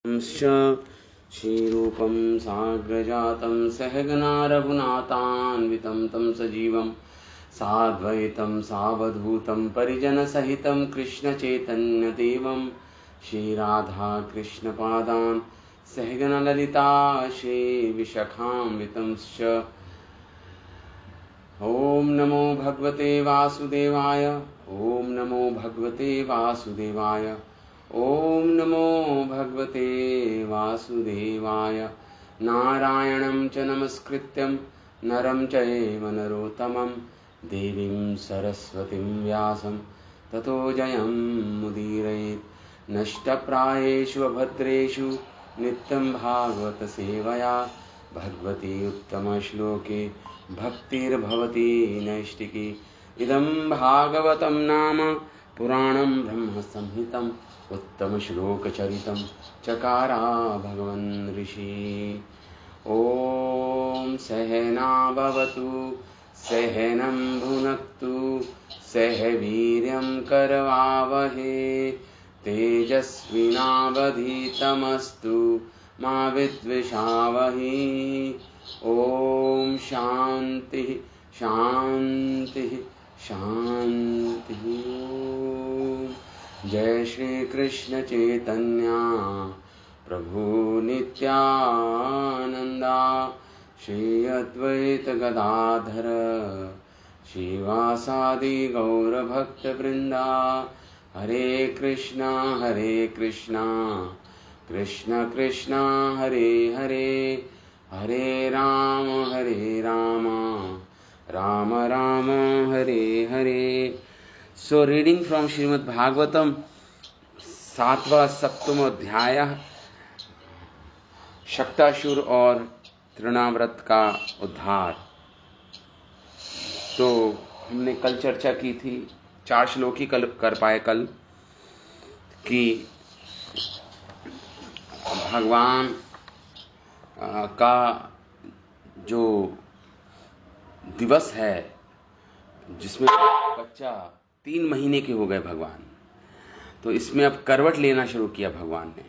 श्रीरूपं साग्रजातं सहगना रघुनाथान्वितं तं सजीवं साद्वैतं सावधूतं परिजनसहितं कृष्णचैतन्यदेवं श्रीराधाकृष्णपादान् सहगणललिता श्रीविशाखान्वितंश्च। ॐ नमो भगवते वासुदेवाय। ॐ नमो भगवते वासुदेवाय। ॐ नमो भगवते वासुदेवाय। नारायणं च नमस्कृत्यं नरं चैव नरोत्तमं देवीं सरस्वतीं व्यासं ततो जयमुदीरयेत्। नष्टप्रायेषु अभद्रेषु नित्यं भागवतसेवया भगवती उत्तमश्लोके भक्तिर्भवती नैष्टिकी। इदं भागवतं नाम पुराणं ब्रह्मसंहितं उत्तमश्लोकचरितं चकारा भगवन् ऋषि। ॐ सहना भवतु सहनं भुनक्तु सह वीर्यं करवावहे तेजस्विनावधीतमस्तु मा विद्विषावहे। ओम शांति शांति शांति। जय श्री कृष्ण चैतन्य प्रभु नित्यानंदा श्री अद्वैत गदाधर श्रीवासादि गौर भक्त वृंदा। Hare Krishna Krishna Krishna Hare Hare Hare Rama Rama Rama Hare Hare. So reading from Srimad Bhagavatam 7वां सप्तम अध्याय शक्तासुर और तृणाव्रत का उद्धार। तो हमने कल चर्चा की थी, 4 श्लोक ही कल कर पाए कल, कि भगवान का जो दिवस है जिसमें बच्चा 3 महीने के हो गए भगवान, तो इसमें अब करवट लेना शुरू किया भगवान ने।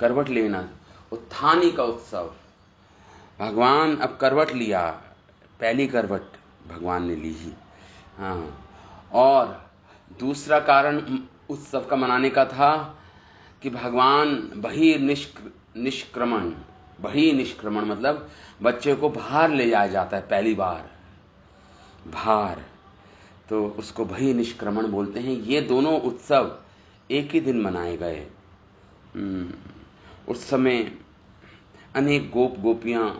करवट लेना, उत्थानी का उत्सव। भगवान अब करवट लिया, पहली करवट भगवान ने ली ही। और दूसरा कारण उत्सव का मनाने का था कि भगवान बहिर्निष्क्रमण मतलब बच्चे को बाहर ले जाया जाता है पहली बार, बाहर, तो उसको बहिर्निष्क्रमण बोलते हैं। ये दोनों उत्सव एक ही दिन मनाए गए। उस समय अनेक गोपियां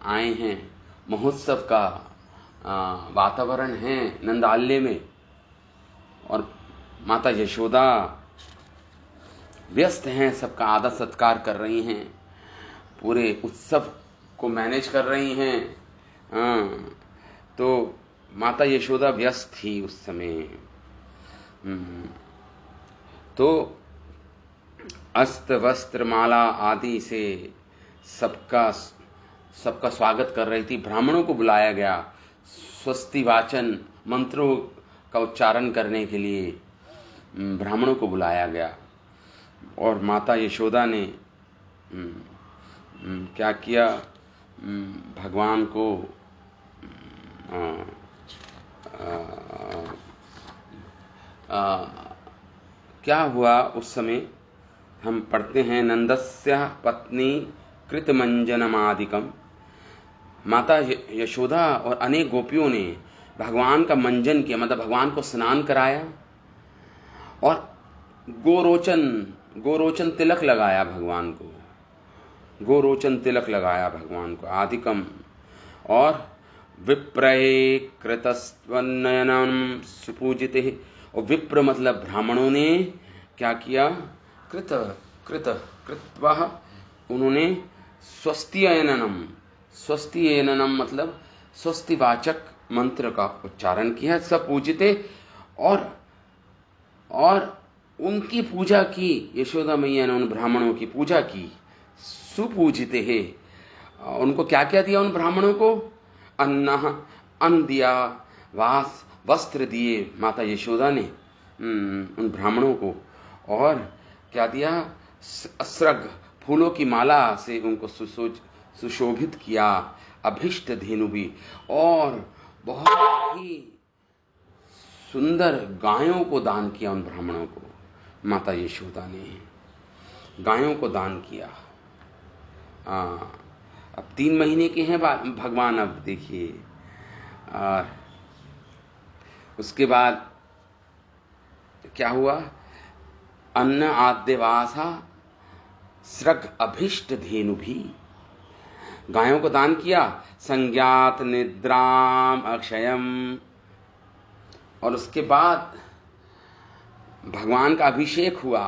आए हैं, महोत्सव का वातावरण है नंदालय में, और माता यशोदा व्यस्त हैं, सबका आदर सत्कार कर रही हैं, पूरे उत्सव को मैनेज कर रही हैं। तो माता यशोदा व्यस्त थी उस समय। तो अस्त्र वस्त्र माला आदि से सबका स्वागत कर रही थी। ब्राह्मणों को बुलाया गया स्वस्ति वाचन मंत्रों का उच्चारण करने के लिए, ब्राह्मणों को बुलाया गया। और माता यशोदा ने क्या किया, भगवान को क्या हुआ उस समय, हम पढ़ते हैं, नंदस्य पत्नी कृतमंजनमादिकम। माता यशोदा और अनेक गोपियों ने भगवान का मंजन किया, मतलब भगवान को स्नान कराया और गोरोचन तिलक लगाया भगवान को, गोरोचन तिलक लगाया भगवान को, आदिकम। और विप्रये कृतस्त्वनयनम सुपूजिते, और विप्र मतलब ब्राह्मणों ने क्या किया, कृत्वा उन्होंने स्वस्तियननम मतलब स्वस्तिवाचक मंत्र का उच्चारण किया, सब पूजिते, और उनकी पूजा की। यशोदा मैया ने उन ब्राह्मणों की पूजा की। सुपूजिते है, उनको क्या क्या दिया उन ब्राह्मणों को, अन्न दिया, वस्त्र दिए माता यशोदा ने उन ब्राह्मणों को, और क्या दिया, असृग फूलों की माला से उनको सुशोभित किया, अभिष्ट धेनु भी, और बहुत ही सुंदर गायों को दान किया उन ब्राह्मणों को। माता यशोदा ने गायों को दान किया। अब 3 महीने के हैं भगवान, अब देखिए। और उसके बाद क्या हुआ? अन्न आद्यवासा सृग अभिष्ट धेनु भी, गायों को दान किया। संज्ञात निद्राम अक्षयम, और उसके बाद भगवान का अभिषेक हुआ।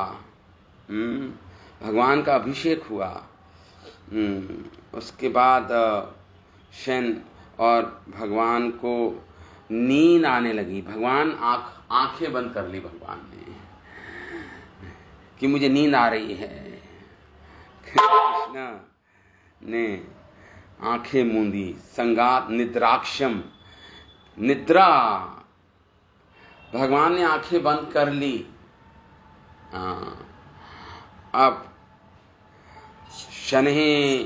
भगवान का अभिषेक हुआ। उसके बाद शयन, और भगवान को नींद आने लगी। भगवान आंखें बंद कर ली भगवान ने कि मुझे नींद आ रही है। कृष्ण ने आंखें मूंदी। संगात निद्राक्षम, निद्रा, भगवान ने आंखें बंद कर ली। अब शनहे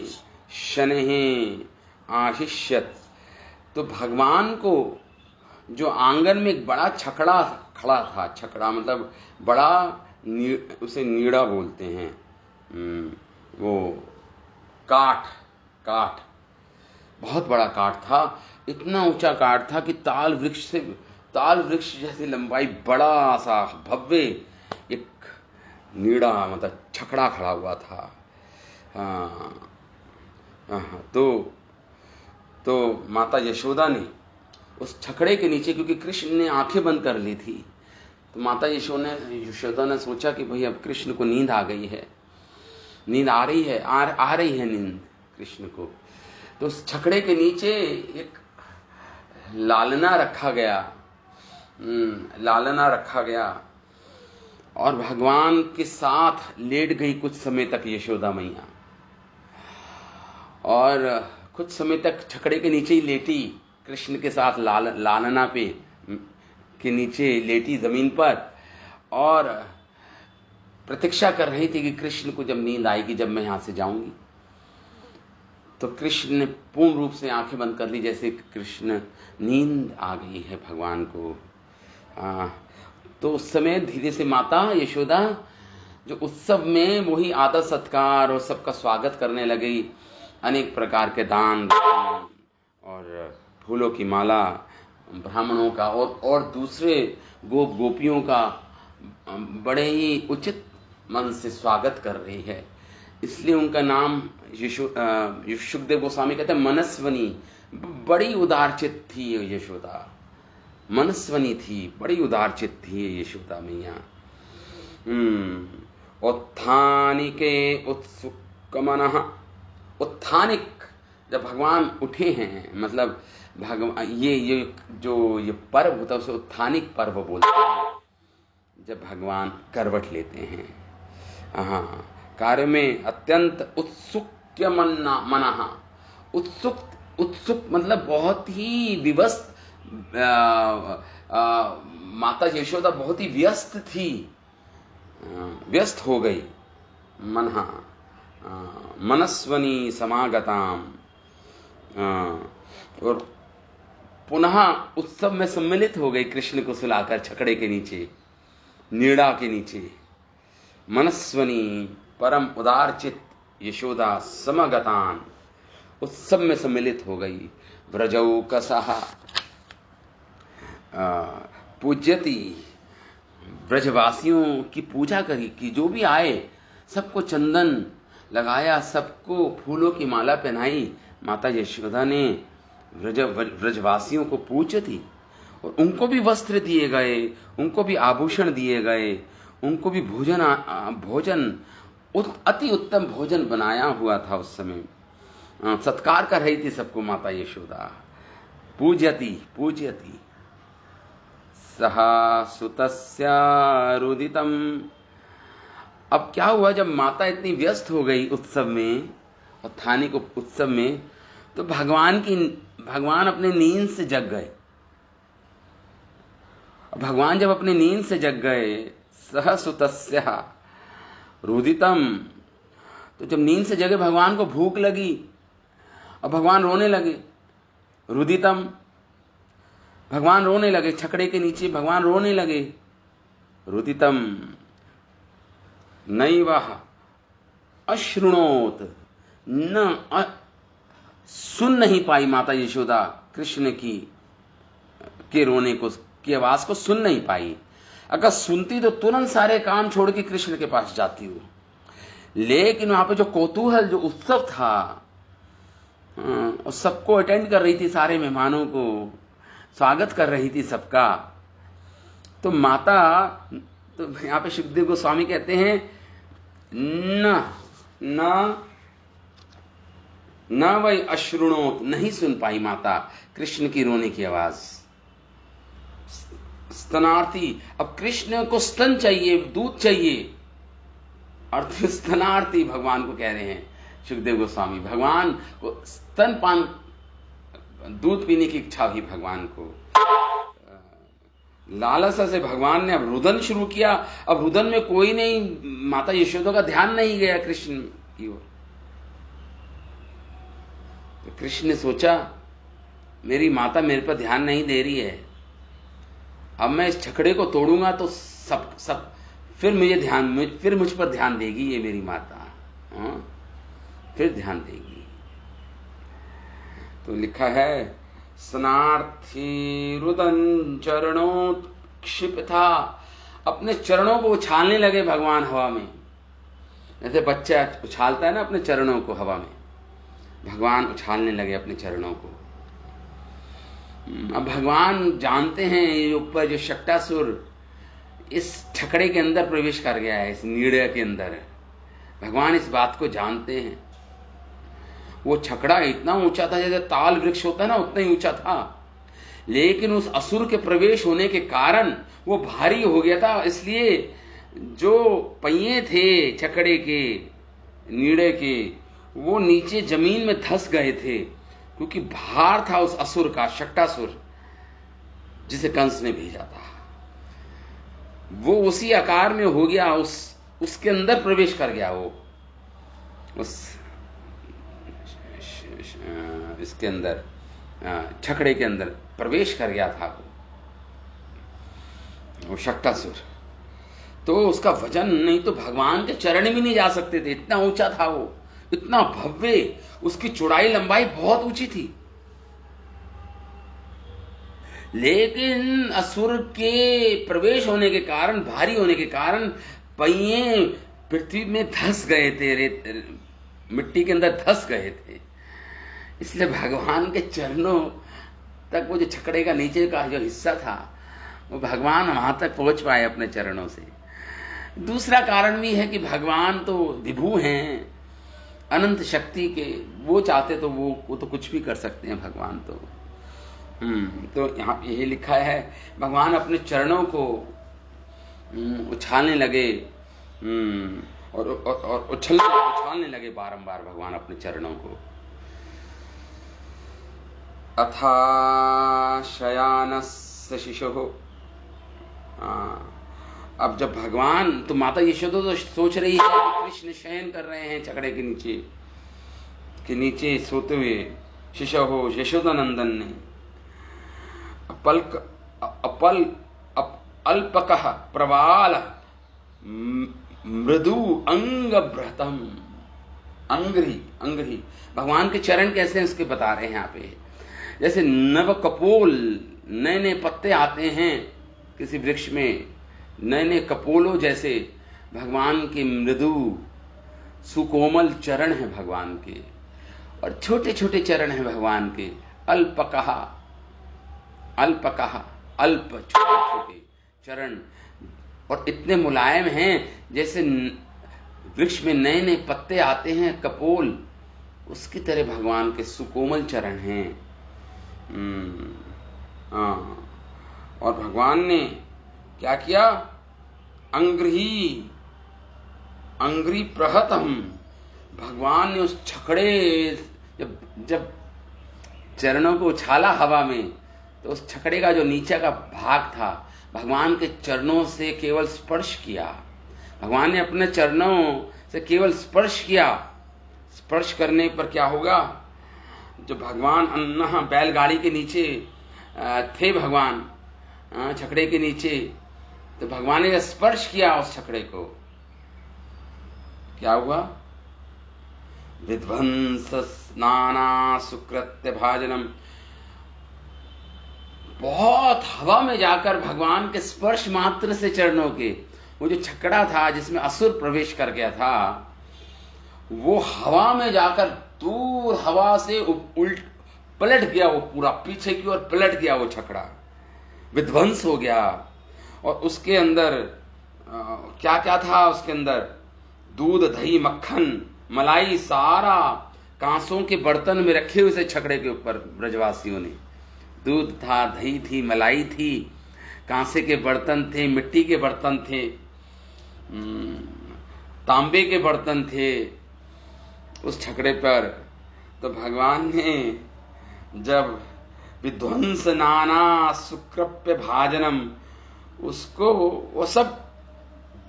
शनहे आशिष्यत, तो भगवान को जो आंगन में एक बड़ा छकड़ा खड़ा था, छकड़ा मतलब बड़ा, उसे नीड़ा बोलते हैं, वो काठ बहुत बड़ा काठ था। इतना ऊंचा काठ था कि ताल वृक्ष जैसी लंबाई, बड़ा सा भव्य एक नीड़ा, मतलब छकड़ा खड़ा हुआ था। तो माता यशोदा ने उस छकड़े के नीचे, क्योंकि कृष्ण ने आंखें बंद कर ली थी, तो माता यशोदा ने सोचा कि भाई अब कृष्ण को नींद आ गई है, नींद आ रही है, आ रही है नींद कृष्ण को। तो उस छकड़े के नीचे एक लालना रखा गया और भगवान के साथ लेट गई कुछ समय तक यशोदा मैया, और कुछ समय तक छकड़े के नीचे ही लेटी, कृष्ण के साथ लालना पे के नीचे लेटी जमीन पर, और प्रतीक्षा कर रही थी कि कृष्ण को जब नींद आएगी, जब मैं यहां से जाऊंगी। तो कृष्ण ने पूर्ण रूप से आंखें बंद कर ली, जैसे कृष्ण नींद आ गई है भगवान को। तो उस समय धीरे से माता यशोदा जो उत्सव में वही आदर सत्कार और सबका स्वागत करने लगी, अनेक प्रकार के दान और फूलों की माला ब्राह्मणों का और दूसरे गोपियों का बड़े ही उचित मन से स्वागत कर रही है। इसलिए उनका नाम सुखदेव गोस्वामी कहते हैं मनस्वनी। बड़ी उदारचित थी यशोदा, मनस्वनी थी, बड़ी उदारचित थी यशोदा मैया। उत्थानिके उत्सुकमनः, उत्थानिक, जब भगवान उठे हैं, मतलब भगवान ये पर्व होता है उसे उत्थानिक पर्व बोलते हैं, जब भगवान करवट लेते हैं। कार्य में अत्यंत उत्सुक मनः, उत्सुक मतलब बहुत ही विवस्त। माता यशोदा बहुत ही व्यस्त थी, व्यस्त हो गई। मनस्वनी समागताम, और पुनः उत्सव में सम्मिलित हो गई कृष्ण को सुलाकर छकड़े के नीचे, नीड़ा के नीचे। मनस्वनी परम उदारचित यशोदा समगतान, उत्सव में सम्मिलित हो गई। व्रजौकसः पूज्यति, ब्रजवासियों की पूजा करी कि जो भी आए सबको चंदन लगाया, सबको फूलों की माला पहनाई। माता यशोदा ने ब्रजवासियों को पूजती, और उनको भी वस्त्र दिए गए, उनको भी आभूषण दिए गए, उनको भी भोजन अति उत्तम भोजन बनाया हुआ था उस समय। सत्कार कर रही थी सबको माता यशोदा। पूज्यति सहा सुतस्या रुदितम। अब क्या हुआ, जब माता इतनी व्यस्त हो गई उत्सव में, उत्थानिक उत्सव में, तो भगवान अपने नींद से जग गए। भगवान जब अपने नींद से जग गए, सह सुतस्या, रुदितम। तो जब नींद से जगे भगवान को भूख लगी और भगवान रोने लगे, रुदितम, भगवान रोने लगे, छकड़े के नीचे भगवान रोने लगे, रुदितम। नैवह अश्रुणोत, सुन नहीं पाई माता यशोदा कृष्ण के रोने को, की आवाज को सुन नहीं पाई। अगर सुनती तो तुरंत सारे काम छोड़ के कृष्ण के पास जाती हूँ, लेकिन वहां पे जो कौतूहल, जो उत्सव था, और सबको अटेंड कर रही थी, सारे मेहमानों को स्वागत कर रही थी सबका, तो माता, तो यहाँ पे सुखदेव गोस्वामी कहते हैं न वही अश्रुणोत, नहीं सुन पाई माता कृष्ण की रोने की आवाज। स्तनार्थी, अब कृष्ण को स्तन चाहिए, दूध चाहिए, अर्थ स्तनार्थी भगवान को कह रहे हैं सुखदेव गोस्वामी। भगवान को स्तनपान, दूध पीने की इच्छा हुई भगवान को, लालसा से भगवान ने अब रुदन शुरू किया। अब रुदन में कोई नहीं, माता यशोदा का ध्यान नहीं गया कृष्ण की ओर। तो कृष्ण ने सोचा मेरी माता मेरे पर ध्यान नहीं दे रही है, अब मैं इस छकड़े को तोड़ूंगा तो सब फिर मुझ पर ध्यान देगी ये मेरी माता, फिर ध्यान देगी। तो लिखा है स्नार्थी रुदन चरणोत्क्षिप था, अपने चरणों को उछालने लगे भगवान हवा में, जैसे बच्चा उछालता है ना अपने चरणों को हवा में, भगवान उछालने लगे अपने चरणों को। अब भगवान जानते हैं ये ऊपर जो शक्टासुर इस छकड़े के अंदर प्रवेश कर गया है, इस नीड़े के अंदर, भगवान इस बात को जानते हैं। वो छकड़ा इतना ऊंचा था जैसे ताल वृक्ष होता है ना, उतना ही ऊंचा था, लेकिन उस असुर के प्रवेश होने के कारण वो भारी हो गया था, इसलिए जो पहिए थे छकड़े के, नीड़े के, वो नीचे जमीन में धंस गए थे, क्योंकि भार था उस असुर का, शक्टासुर जिसे कंस ने भेजा था। वो उसी आकार में हो गया, उसके अंदर प्रवेश कर गया, वो उस इसके अंदर, छकड़े के अंदर प्रवेश कर गया था वो शक्टासुर। तो उसका वजन, नहीं तो भगवान के चरण भी नहीं जा सकते थे, इतना ऊंचा था वो, इतना भव्य, उसकी चौड़ाई लंबाई बहुत ऊंची थी। लेकिन असुर के प्रवेश होने के कारण, भारी होने के कारण पहिए पृथ्वी में धंस गए थे, मिट्टी के अंदर धंस गए थे, इसलिए भगवान के चरणों तक वो जो छकड़े का नीचे का जो हिस्सा था, वो भगवान वहां तक पहुंच पाए अपने चरणों से। दूसरा कारण भी है कि भगवान तो विभू हैं, अनंत शक्ति के, वो चाहते तो वो तो कुछ भी कर सकते हैं भगवान तो। तो यहाँ यही लिखा है, भगवान अपने चरणों को उछालने लगे, और उछालने लगे बारंबार भगवान अपने चरणों को। अथा शयानस्य शिशुः, अब जब भगवान, तो माता यशोदा तो सोच रही है कि कृष्ण शयन कर रहे हैं छकड़े के नीचे सोते हुए। शिशुः, यशोदा नंदन ने अल्पकः प्रवाल मृदु अंगभृतम, अंग्री, भगवान के चरण कैसे हैं उसके बता रहे हैं यहाँ पे। जैसे नव कपोल, नए नए पत्ते आते हैं किसी वृक्ष में, नए नए कपोलों जैसे भगवान के मृदु सुकोमल चरण हैं भगवान के, और छोटे छोटे चरण हैं भगवान के। अल्पकः, अल्प, छोटे छोटे चरण, और इतने मुलायम हैं जैसे वृक्ष में नए नए पत्ते आते हैं, कपोल, उसकी तरह भगवान के सुकोमल चरण हैं। और भगवान ने क्या किया, अंग्री प्रहतम, भगवान ने उस छकड़े, जब चरणों को उछाला हवा में, तो उस छकड़े का जो नीचे का भाग था भगवान के चरणों से केवल स्पर्श किया, भगवान ने अपने चरणों से केवल स्पर्श किया। स्पर्श करने पर क्या होगा, जो भगवान अन्ना बैलगाड़ी के नीचे थे, भगवान छकड़े के नीचे, तो भगवान ने स्पर्श किया उस छकड़े को, क्या हुआ, विध्वंस नाना सुकृत्य भाजनम। बहुत हवा में जाकर भगवान के स्पर्श मात्र से चरणों के, वो जो छकड़ा था जिसमें असुर प्रवेश कर गया था, वो हवा में जाकर दूर हवा से उल्ट पलट गया, वो पूरा पीछे की ओर पलट गया, वो छकड़ा विध्वंस हो गया। और उसके अंदर क्या क्या था, उसके अंदर दूध दही मक्खन मलाई सारा कांसों के बर्तन में रखे हुए थे छकड़े के ऊपर ब्रजवासियों ने। दूध था, दही थी, मलाई थी, कांसे के बर्तन थे, मिट्टी के बर्तन थे, तांबे के बर्तन थे उस छकड़े पर। तो भगवान ने जब विध्वंस नाना सुकृप्य भाजनम, उसको वो सब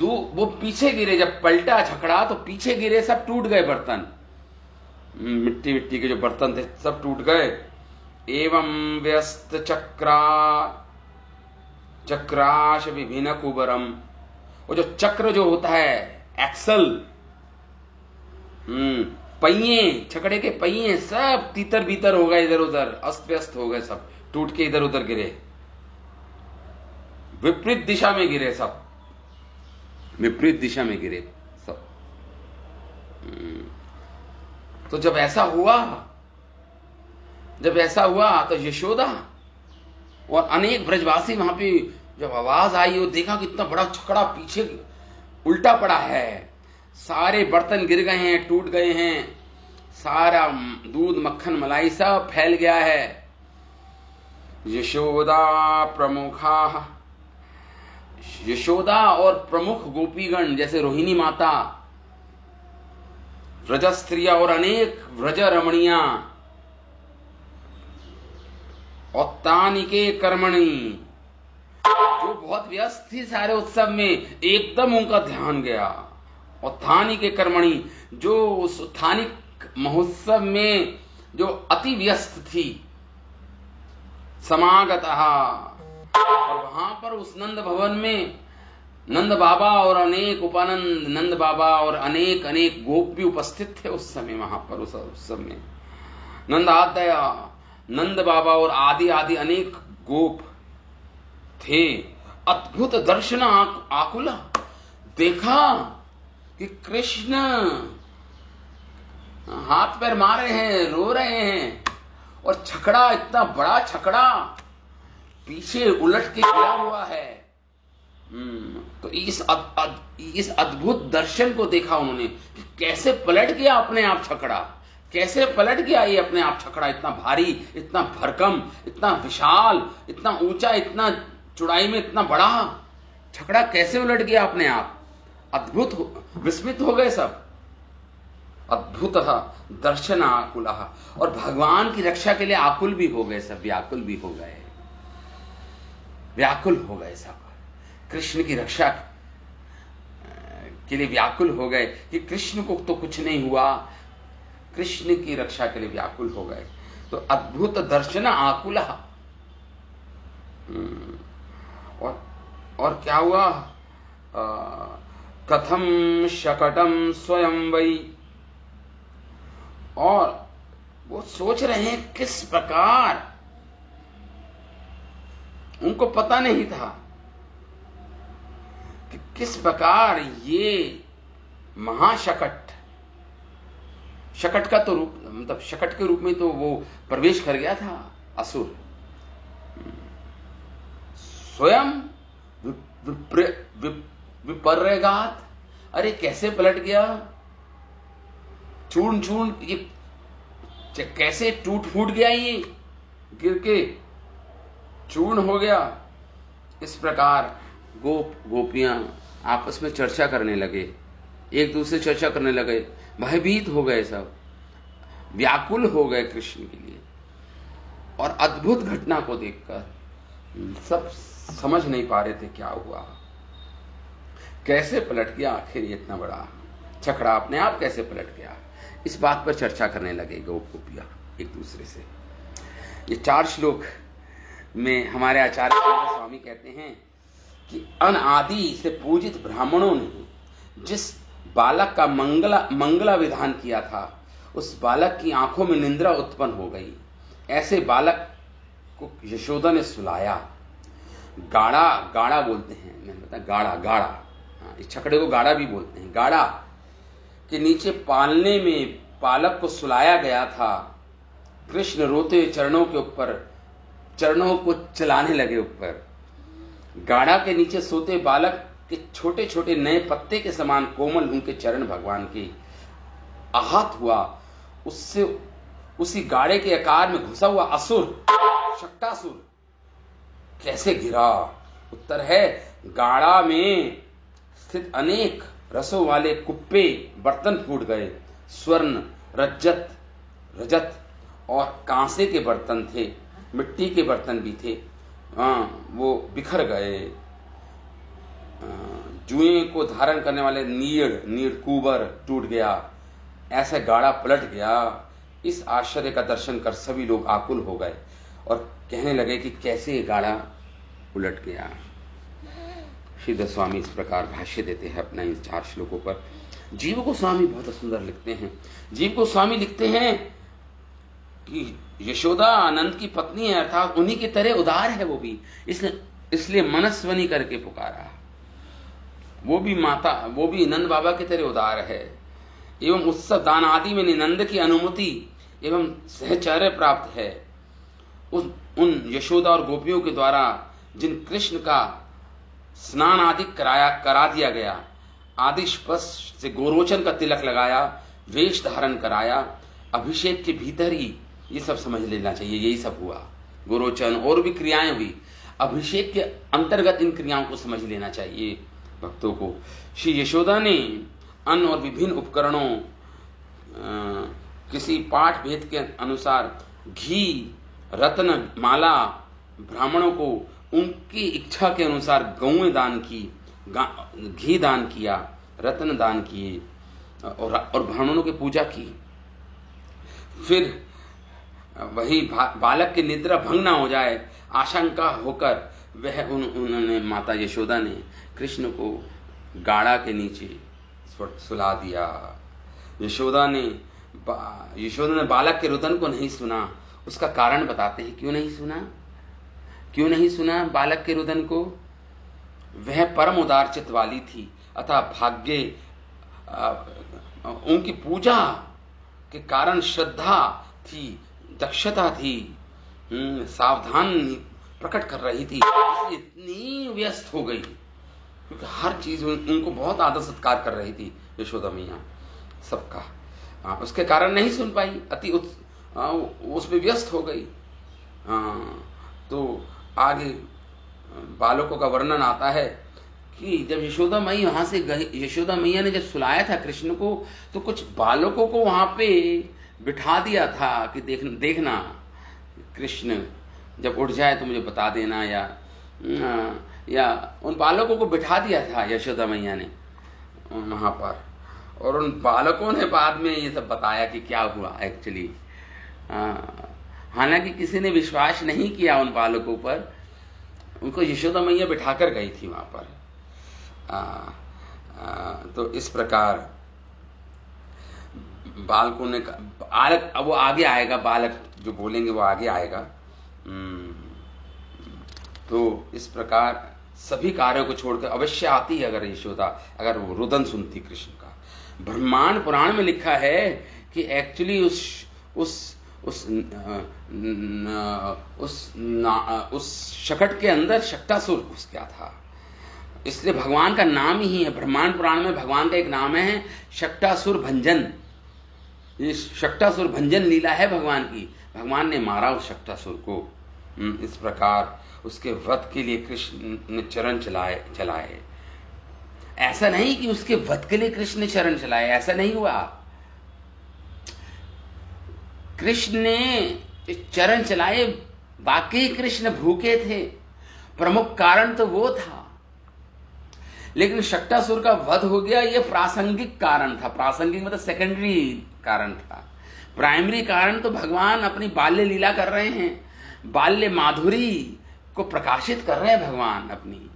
वो पीछे गिरे, जब पलटा छकड़ा तो पीछे गिरे, सब टूट गए बर्तन, मिट्टी मिट्टी के जो बर्तन थे सब टूट गए। एवं व्यस्त चक्राश विभिन्न कुबरम, वो जो चक्र जो होता है, एक्सल, पहिए, छकड़े के पहिए सब तीतर बीतर हो गए, इधर उधर अस्त व्यस्त हो गए, सब टूट के इधर उधर गिरे, विपरीत दिशा में गिरे, सब विपरीत दिशा में गिरे सब। तो जब ऐसा हुआ तो यशोदा और अनेक ब्रजवासी वहां पे जब आवाज आई और देखा कि इतना बड़ा छकड़ा पीछे उल्टा पड़ा है, सारे बर्तन गिर गए हैं, टूट गए हैं, सारा दूध मक्खन मलाई सब फैल गया है। यशोदा और प्रमुख गोपीगण जैसे रोहिणी माता, व्रज स्त्रियां और अनेक व्रज रमणियां, और तानिके कर्मणि, जो बहुत व्यस्त थी सारे उत्सव में, एकदम उनका ध्यान गया। और थानिके कर्मणि, जो उस थानिक महोत्सव में जो अति व्यस्त थी, समागतः, और वहां पर उस नंद भवन में नंद बाबा और अनेक उपानंद नंद बाबा और अनेक अनेक गोप भी उपस्थित थे उस समय। वहां पर उस उत्सव में नंदादया, नंद बाबा और आदि आदि अनेक गोप थे। अद्भुत दर्शन आकुला, देखा कि कृष्ण हाथ पैर मार रहे हैं, रो रहे हैं, और छकड़ा, इतना बड़ा छकड़ा पीछे उलट के गिरा हुआ है। तो इस अद्भुत दर्शन को देखा उन्होंने कि कैसे पलट गया अपने आप छकड़ा, कैसे पलट गया ये अपने आप छकड़ा, इतना भारी, इतना भरकम, इतना विशाल, इतना ऊंचा, इतना चौड़ाई में इतना बड़ा छकड़ा कैसे उलट गया अपने आप। अद्भुत, विस्मित हो गए सब। अद्भुत दर्शन आकुल, और भगवान की रक्षा के लिए आकुल भी हो गए सब, व्याकुल भी हो गए, व्याकुल हो गए सब, कृष्ण की रक्षा के लिए व्याकुल हो गए कि कृष्ण को तो कुछ नहीं हुआ, कृष्ण की रक्षा के लिए व्याकुल हो गए। तो अद्भुत दर्शन आकुल। और क्या हुआ, कथम शकटम स्वयं वै, और वो सोच रहे हैं किस प्रकार, उनको पता नहीं था कि किस प्रकार ये महाशकट, शकट का तो रूप, मतलब शकट के रूप में तो वो प्रवेश कर गया था असुर, स्वयं विपर्यगात। अरे कैसे पलट गया, चूर्ण चूर्ण, ये कैसे टूट फूट गया, ये गिर के चूर्ण हो गया। इस प्रकार गोपियां आपस में चर्चा करने लगे, एक दूसरे चर्चा करने लगे, भयभीत हो गए सब, व्याकुल हो गए कृष्ण के लिए। और अद्भुत घटना को देखकर सब समझ नहीं पा रहे थे क्या हुआ, कैसे पलट गया आखिर ये इतना बड़ा छकड़ा अपने आप कैसे पलट गया? इस बात पर चर्चा करने लगे गोपियां एक दूसरे से। ये 4 श्लोक में हमारे आचार्य स्वामी कहते हैं कि अनादि से पूजित ब्राह्मणों ने जिस बालक का मंगला विधान किया था, उस बालक की आंखों में निंद्रा उत्पन्न हो गई। ऐसे बालक को यशोदा ने सुलाया। गाड़ा गाड़ा बोलते हैं, मैंने बताया गाड़ा गाड़ा, इस छकड़े को गाड़ा भी बोलते हैं। गाड़ा के नीचे पालने में बालक को सुलाया गया था। कृष्ण रोते चरणों के ऊपर, चरणों को चलाने लगे ऊपर। गाड़ा के नीचे सोते बालक के छोटे छोटे नए पत्ते के समान कोमल उनके चरण भगवान के आहत हुआ। उससे उसी गाड़े के आकार में घुसा हुआ असुर शक्टासुर कैसे गिरा? उत्तर है, गाड़ा में स्थित अनेक रसों वाले कुप्पे बर्तन फूट गए। स्वर्ण, रजत और कांसे के बर्तन थे, मिट्टी के बर्तन भी थे, वो बिखर गए। जुए को धारण करने वाले नीड़ कुबर टूट गया। ऐसा गाड़ा पलट गया। इस आश्चर्य का दर्शन कर सभी लोग आकुल हो गए और कहने लगे कि कैसे गाड़ा उलट गया। श्रीधर स्वामी इस प्रकार भाष्य देते हैं अपना इन 4 श्लोकों पर। जीव गोस्वामी बहुत सुंदर लिखते हैं। जीव गोस्वामी लिखते हैं कि यशोदा आनंद की पत्नी है, अर्थात उन्हीं की तरह उदार है वो भी, इसलिए मनस्वनी करके पुकारा। वो भी माता, वो भी नंद बाबा की तरह उदार है। एवं उत्सव दान आदि में नंद की अनुमति एवं सहचर्य प्राप्त है। उन यशोदा और गोपियों के द्वारा जिन कृष्ण का स्नान आदि करा दिया गया, आदि स्पर्श से गोरोचन का तिलक लगाया, वेश धारण कराया, अभिषेक के भीतर ही ये सब समझ लेना चाहिए। यही सब हुआ, गोरोचन और भी क्रियाएं हुई, अभिषेक के अंतर्गत इन क्रियाओं को समझ लेना चाहिए भक्तों को। श्री यशोदा ने अन्न और विभिन्न उपकरणों, किसी पाठ भेद के अनुसार घी, रत्न माला ब्राह्मणों को उनकी इच्छा के अनुसार गौएं दान की, घी दान किया, रत्न दान किए और ब्राह्मणों की पूजा की। फिर वही बालक की निद्रा भंग ना हो जाए आशंका होकर वह उन्होंने माता यशोदा ने कृष्ण को गाड़ा के नीचे सुला दिया। यशोदा ने बालक के रुदन को नहीं सुना। उसका कारण बताते हैं, क्यों नहीं सुना बालक के रुदन को? वह परम उदार चित्त वाली थी, अतः भाग्य उनकी पूजा के कारण श्रद्धा थी, दक्षता थी, सावधान प्रकट कर रही थी, इसलिए इतनी व्यस्त हो गई क्योंकि हर चीज उनको बहुत आदर सत्कार कर रही थी यशोदा मैया सबका। उसके कारण नहीं सुन पाई, अति उसमें व्यस्त हो गई। तो आगे बालकों का वर्णन आता है कि जब यशोदा मैया वहां से गई, यशोदा मैया ने जब सुलाया था कृष्ण को, तो कुछ बालकों को वहां पे बिठा दिया था कि देखना कृष्ण जब उठ जाए तो मुझे बता देना, या उन बालकों को बिठा दिया था यशोदा मैया ने वहां पर। और उन बालकों ने बाद में ये सब बताया कि क्या हुआ एक्चुअली। हालांकि किसी ने विश्वास नहीं किया उन बालकों पर, उनको यशोदा मैया बिठाकर गई थी वहां पर। तो इस प्रकार बालकों ने, अब वो आगे आएगा, बालक जो बोलेंगे वो आगे आएगा। तो इस प्रकार सभी कार्यों को छोड़कर अवश्य आती है अगर यशोदा, अगर वो रुदन सुनती कृष्ण का। ब्रह्मांड पुराण में लिखा है कि एक्चुअली उस शकट के अंदर शक्टासुर घुस गया था, इसलिए भगवान का नाम ही है। ब्रह्मांड पुराण में भगवान का एक नाम है शक्टासुर भंजन। ये शक्टासुर भंजन लीला है भगवान की, भगवान ने मारा उस शक्टासुर को। इस प्रकार उसके वध के लिए कृष्ण ने चरण चलाए। ऐसा नहीं कि उसके वध के लिए कृष्ण ने चरण चलाए, ऐसा नहीं हुआ। कृष्ण ने चरण चलाए, वाकई कृष्ण भूखे थे, प्रमुख कारण तो वो था। लेकिन शक्टासुर का वध हो गया, ये प्रासंगिक कारण था। प्रासंगिक मतलब सेकेंडरी कारण था। प्राइमरी कारण तो भगवान अपनी बाल्य लीला कर रहे हैं, बाल्य माधुरी को प्रकाशित कर रहे हैं भगवान, अपनी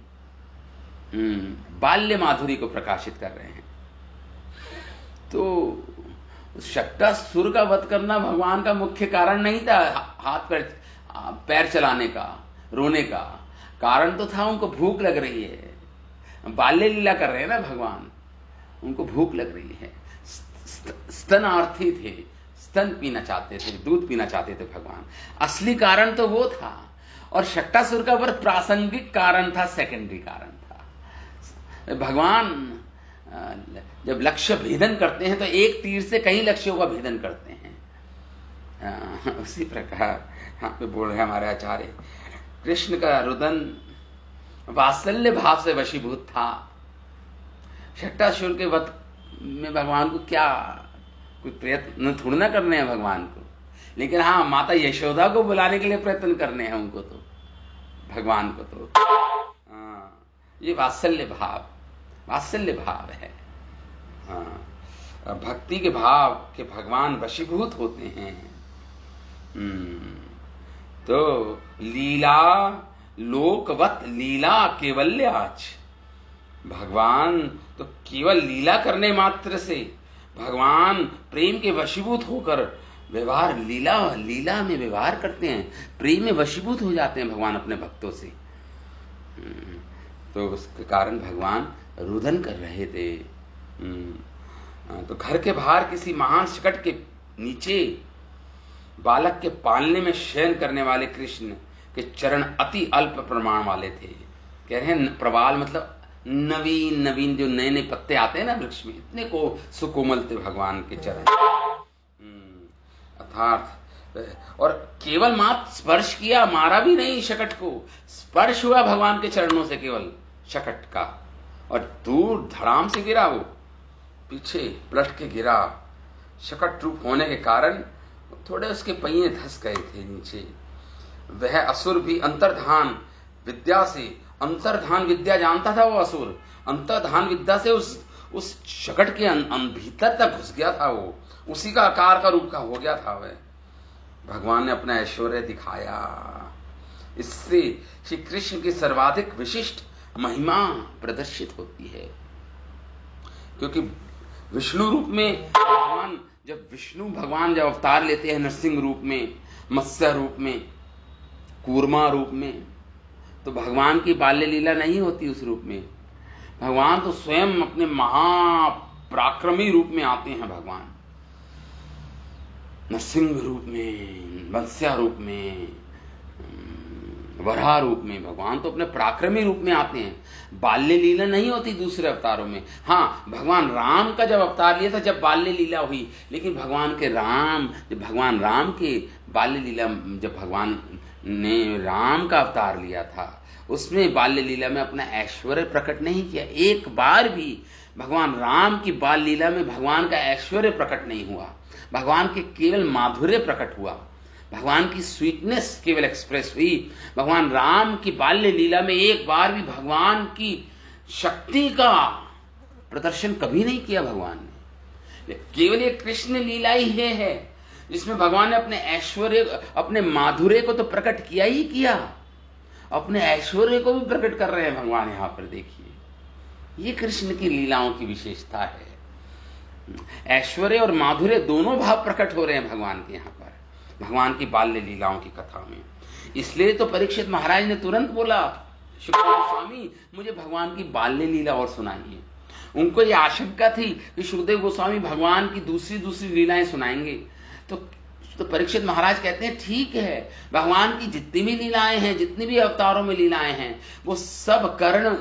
बाल्य माधुरी को प्रकाशित कर रहे हैं। तो शक्टासुर का वध करना भगवान का मुख्य कारण नहीं था, हाथ पैर चलाने का, रोने का। कारण तो था उनको भूख लग रही है, बाल्य लीला कर रहे हैं ना भगवान, उनको भूख लग रही है, स्तनार्थी थे, स्तन पीना चाहते थे, दूध पीना चाहते थे भगवान। असली कारण तो वो था, और शक्टासुर का वध प्रासंगिक कारण था, सेकेंडरी कारण था। भगवान जब लक्ष्य भेदन करते हैं तो एक तीर से कई लक्ष्यों का भेदन करते हैं। उसी प्रकार यहाँ पे बोल रहे हमारे आचार्य, कृष्ण का रुदन वात्सल्य भाव से वशीभूत था। शक्टासुर के वध में भगवान को क्या कोई प्रयत्न थोड़ा ना करने हैं भगवान को, लेकिन हाँ माता यशोदा को बुलाने के लिए प्रयत्न करने हैं उनको, तो भगवान को तो ये वात्सल्य भाव है। भक्ति के भाव के भगवान वशीभूत होते हैं। तो लीला लोकवत लीला केवल्याच, भगवान तो केवल लीला करने मात्र से भगवान प्रेम के वशीभूत होकर व्यवहार लीला में व्यवहार करते हैं, प्रेम में वशीभूत हो जाते हैं भगवान अपने भक्तों से। तो उसके कारण भगवान रुदन कर रहे थे। तो घर के बाहर किसी महान शिखर के नीचे बालक के पालने में शयन करने वाले कृष्ण के चरण अति अल्प प्रमाण वाले थे। कह रहे हैं प्रवाल मतलब नवीन जो नए नए पत्ते आते हैं ना वृक्ष में, इतने को सुकोमल थे भगवान के चरण। अर्थात और केवल मात्र स्पर्श किया, मारा भी नहीं शकट को, स्पर्श हुआ भगवान के चरणों से केवल शकट का, और दूर धड़ाम से गिरा, वो पीछे पलट के गिरा। शकट रूप होने के कारण थोड़े उसके पहिए धस गए थे नीचे। वह असुर भी अंतर्धान विद्या से, अंतर्धान विद्या जानता था वो असुर, अंतर्धान विद्या से उस शकट के भीतर तक घुस गया था, वो उसी का आकार का रूप का हो गया था वह। भगवान ने अपना ऐश्वर्य दिखाया। इससे श्री कृष्ण की सर्वाधिक विशिष्ट महिमा प्रदर्शित होती है, क्योंकि विष्णु रूप में भगवान जब अवतार लेते हैं नरसिंह रूप में, मत्स्य रूप में, कूर्मा रूप में, तो भगवान की बाल्य लीला नहीं होती उस रूप में। भगवान तो स्वयं अपने महापराक्रमी रूप में आते हैं। भगवान नरसिंह रूप में, मत्स्य रूप में, वराह रूप में, भगवान तो अपने पराक्रमी रूप में आते हैं। बाल्य लीला नहीं होती दूसरे अवतारों में। हाँ, भगवान राम का जब अवतार लिया था जब बाल्य लीला हुई, लेकिन जब भगवान राम के बाल्य लीला, जब भगवान ने राम का अवतार लिया था उसमें बाल्य लीला में अपना ऐश्वर्य प्रकट नहीं किया। एक बार भी भगवान राम की बाल लीला में भगवान का ऐश्वर्य प्रकट नहीं हुआ, भगवान के केवल माधुर्य प्रकट हुआ, भगवान की स्वीटनेस केवल एक्सप्रेस हुई। भगवान राम की बाल्य लीला में एक बार भी भगवान की शक्ति का प्रदर्शन कभी नहीं किया भगवान ने। केवल ये कृष्ण लीला ही है जिसमें भगवान ने अपने ऐश्वर्य, अपने माधुर्य को तो प्रकट किया ही किया, अपने ऐश्वर्य को भी प्रकट कर रहे हैं भगवान। यहां पर देखिए, ये कृष्ण की लीलाओं की विशेषता है। ऐश्वर्य और माधुर्य दोनों भाव प्रकट हो रहे हैं भगवान के यहाँ पर, भगवान की बाल्य लीलाओं की कथा में। इसलिए तो परीक्षित महाराज ने तुरंत बोला, सुखदेव गोस्वामी मुझे भगवान की बाल्य लीला और सुनाइए। उनको ये आशंका थी कि सुखदेव गोस्वामी भगवान की दूसरी लीलाएं सुनाएंगे। तो परीक्षित महाराज कहते हैं ठीक है, भगवान की जितनी भी लीलाएं हैं, जितनी भी अवतारों में लीलाएं हैं, वो सब कर्ण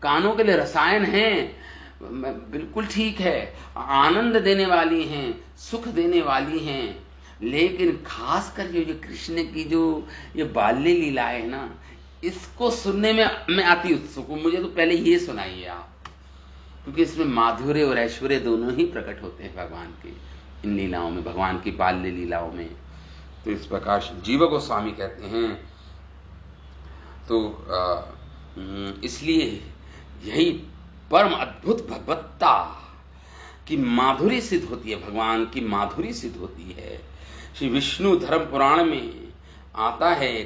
कानों के लिए रसायन हैं, बिल्कुल ठीक है, आनंद देने वाली हैं, सुख देने वाली हैं। लेकिन खास कर जो कृष्ण की जो ये बाल्य लीलाएं है ना, इसको सुनने में मैं अति उत्सुक हूं। मुझे तो पहले ये सुनाइए आप, क्योंकि इसमें माधुर्य और ऐश्वर्य दोनों ही प्रकट होते हैं भगवान के इन लीलाओं में, भगवान की बाल्य लीलाओं में। तो इस प्रकार जीव गोस्वामी कहते हैं। तो इसलिए यही परम अद्भुत भगवत्ता की माधुरी सिद्ध होती है, भगवान की माधुरी सिद्ध होती है। श्री विष्णु धर्म पुराण में आता है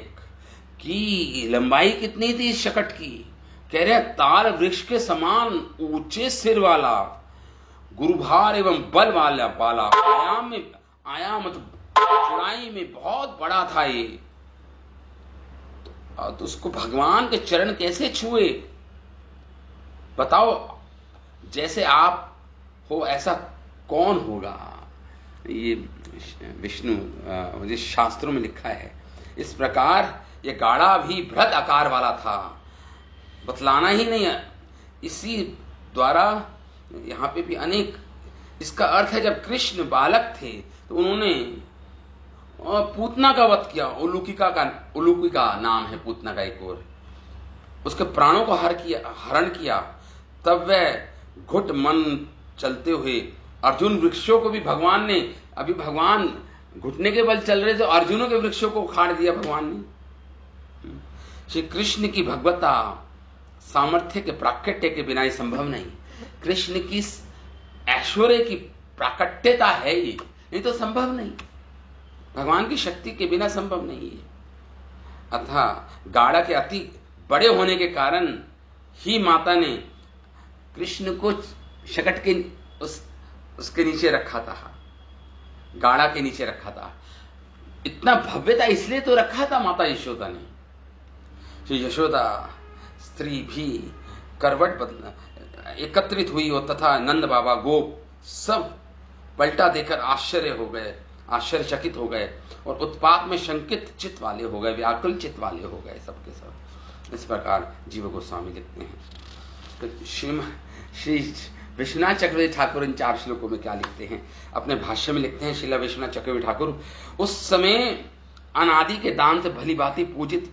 कि लंबाई कितनी थी इस शकट की, कह रहे ताल वृक्ष के समान ऊंचे सिर वाला, गुरुभार एवं बल वाला आयाम चौड़ाई में बहुत बड़ा था ये। तो उसको भगवान के चरण कैसे छुए बताओ, जैसे आप हो ऐसा कौन होगा। ये विष्णु मुझे शास्त्रों में लिखा है। इस प्रकार ये गाड़ा भी बृहद आकार वाला था, बतलाना ही नहीं है। इसी द्वारा यहाँ पे भी अनेक, इसका अर्थ है जब कृष्ण बालक थे तो उन्होंने पूतना का वध किया। उलूकिका नाम है पूतना का एक और, उसके प्राणों को हरण किया। तब वह घुट मन चलते हुए अर्जुन वृक्षों को भी भगवान ने, अभी भगवान घुटने के बल चल रहे थे, अर्जुनों के वृक्षों को उखाड़ दिया भगवान ने। श्री कृष्ण की भगवत्ता सामर्थ्य के प्राकट्य के बिना ही संभव नहीं। कृष्ण की ऐश्वर्य की प्राकट्यता है ये, नहीं तो संभव नहीं। भगवान की शक्ति के बिना संभव नहीं है। अतः गाड़ा के अति बड़े होने के कारण ही माता ने कृष्ण को शकट के उसके नीचे रखा था, गाड़ा के नीचे रखा था। इतना भव्यता इसलिए तो रखा था माता यशोदा ने। श्री यशोदा स्त्री भी करवट एकत्रित हुई और तथा नंद बाबा गोप सब पलटा देकर आश्चर्यचकित हो गए और उत्पात में शंकित चित्त वाले हो गए, व्याकुल चित्त वाले हो गए सबके सब। इस प्रकार जीव गोस्वामी लिखते हैं। तो श्री विश्वनाथ चक्रवर्ती ठाकुर इन 4 श्लोकों में क्या लिखते हैं, अपने भाष्य में लिखते हैं। श्रीला विश्वनाथ चक्रवर्ती ठाकुर, उस समय अनादि के दान से भली भांति पूजित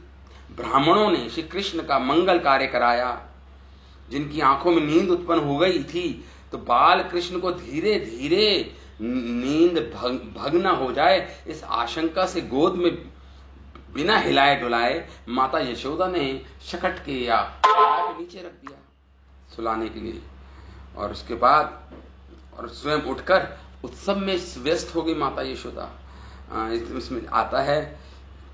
ब्राह्मणों ने श्री कृष्ण का मंगल कार्य कराया। जिनकी आंखों में नींद उत्पन्न हो गई थी, तो बाल कृष्ण को धीरे धीरे नींद भंग न हो जाए, इस आशंका से गोद में बिना हिलाए डुलाए माता यशोदा ने शकट के या के नीचे रख दिया सुलाने के लिए। और उसके बाद और स्वयं उठकर उत्सव में व्यस्त हो गई माता यशोदा। इसमें आता है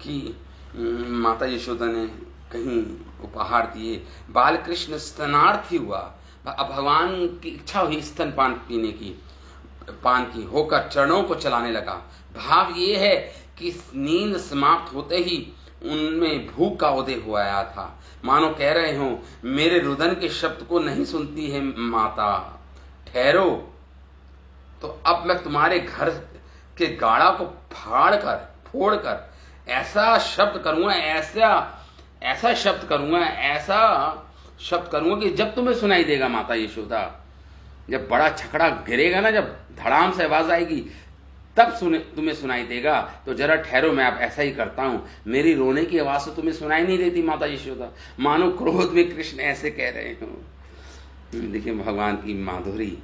कि माता यशोदा ने कहीं उपहार दिए। बाल कृष्ण स्तनार्थी हुआ, भगवान की इच्छा हुई स्तनपान पीने की, पान की होकर चरणों को चलाने लगा। भाव ये है कि नींद समाप्त होते ही उनमें भूख का उदय हुआ आया था, मानो कह रहे हो मेरे रुदन के शब्द को नहीं सुनती है माता, ठहरो तो अब मैं तुम्हारे घर के गाड़ा को फोड़ कर ऐसा शब्द करूंगा, ऐसा शब्द करूंगा कि जब तुम्हें सुनाई देगा माता यशोदा। जब बड़ा छकड़ा गिरेगा ना, जब धड़ाम से आवाज आएगी तब तुम्हें सुनाई देगा। तो जरा ठहरो, मैं अब ऐसा ही करता हूं। मेरी रोने की आवाज तो तुम्हें सुनाई नहीं देती माता यशोदा, मानो क्रोध में कृष्ण ऐसे कह रहे हो। देखिए भगवान की माधुरी।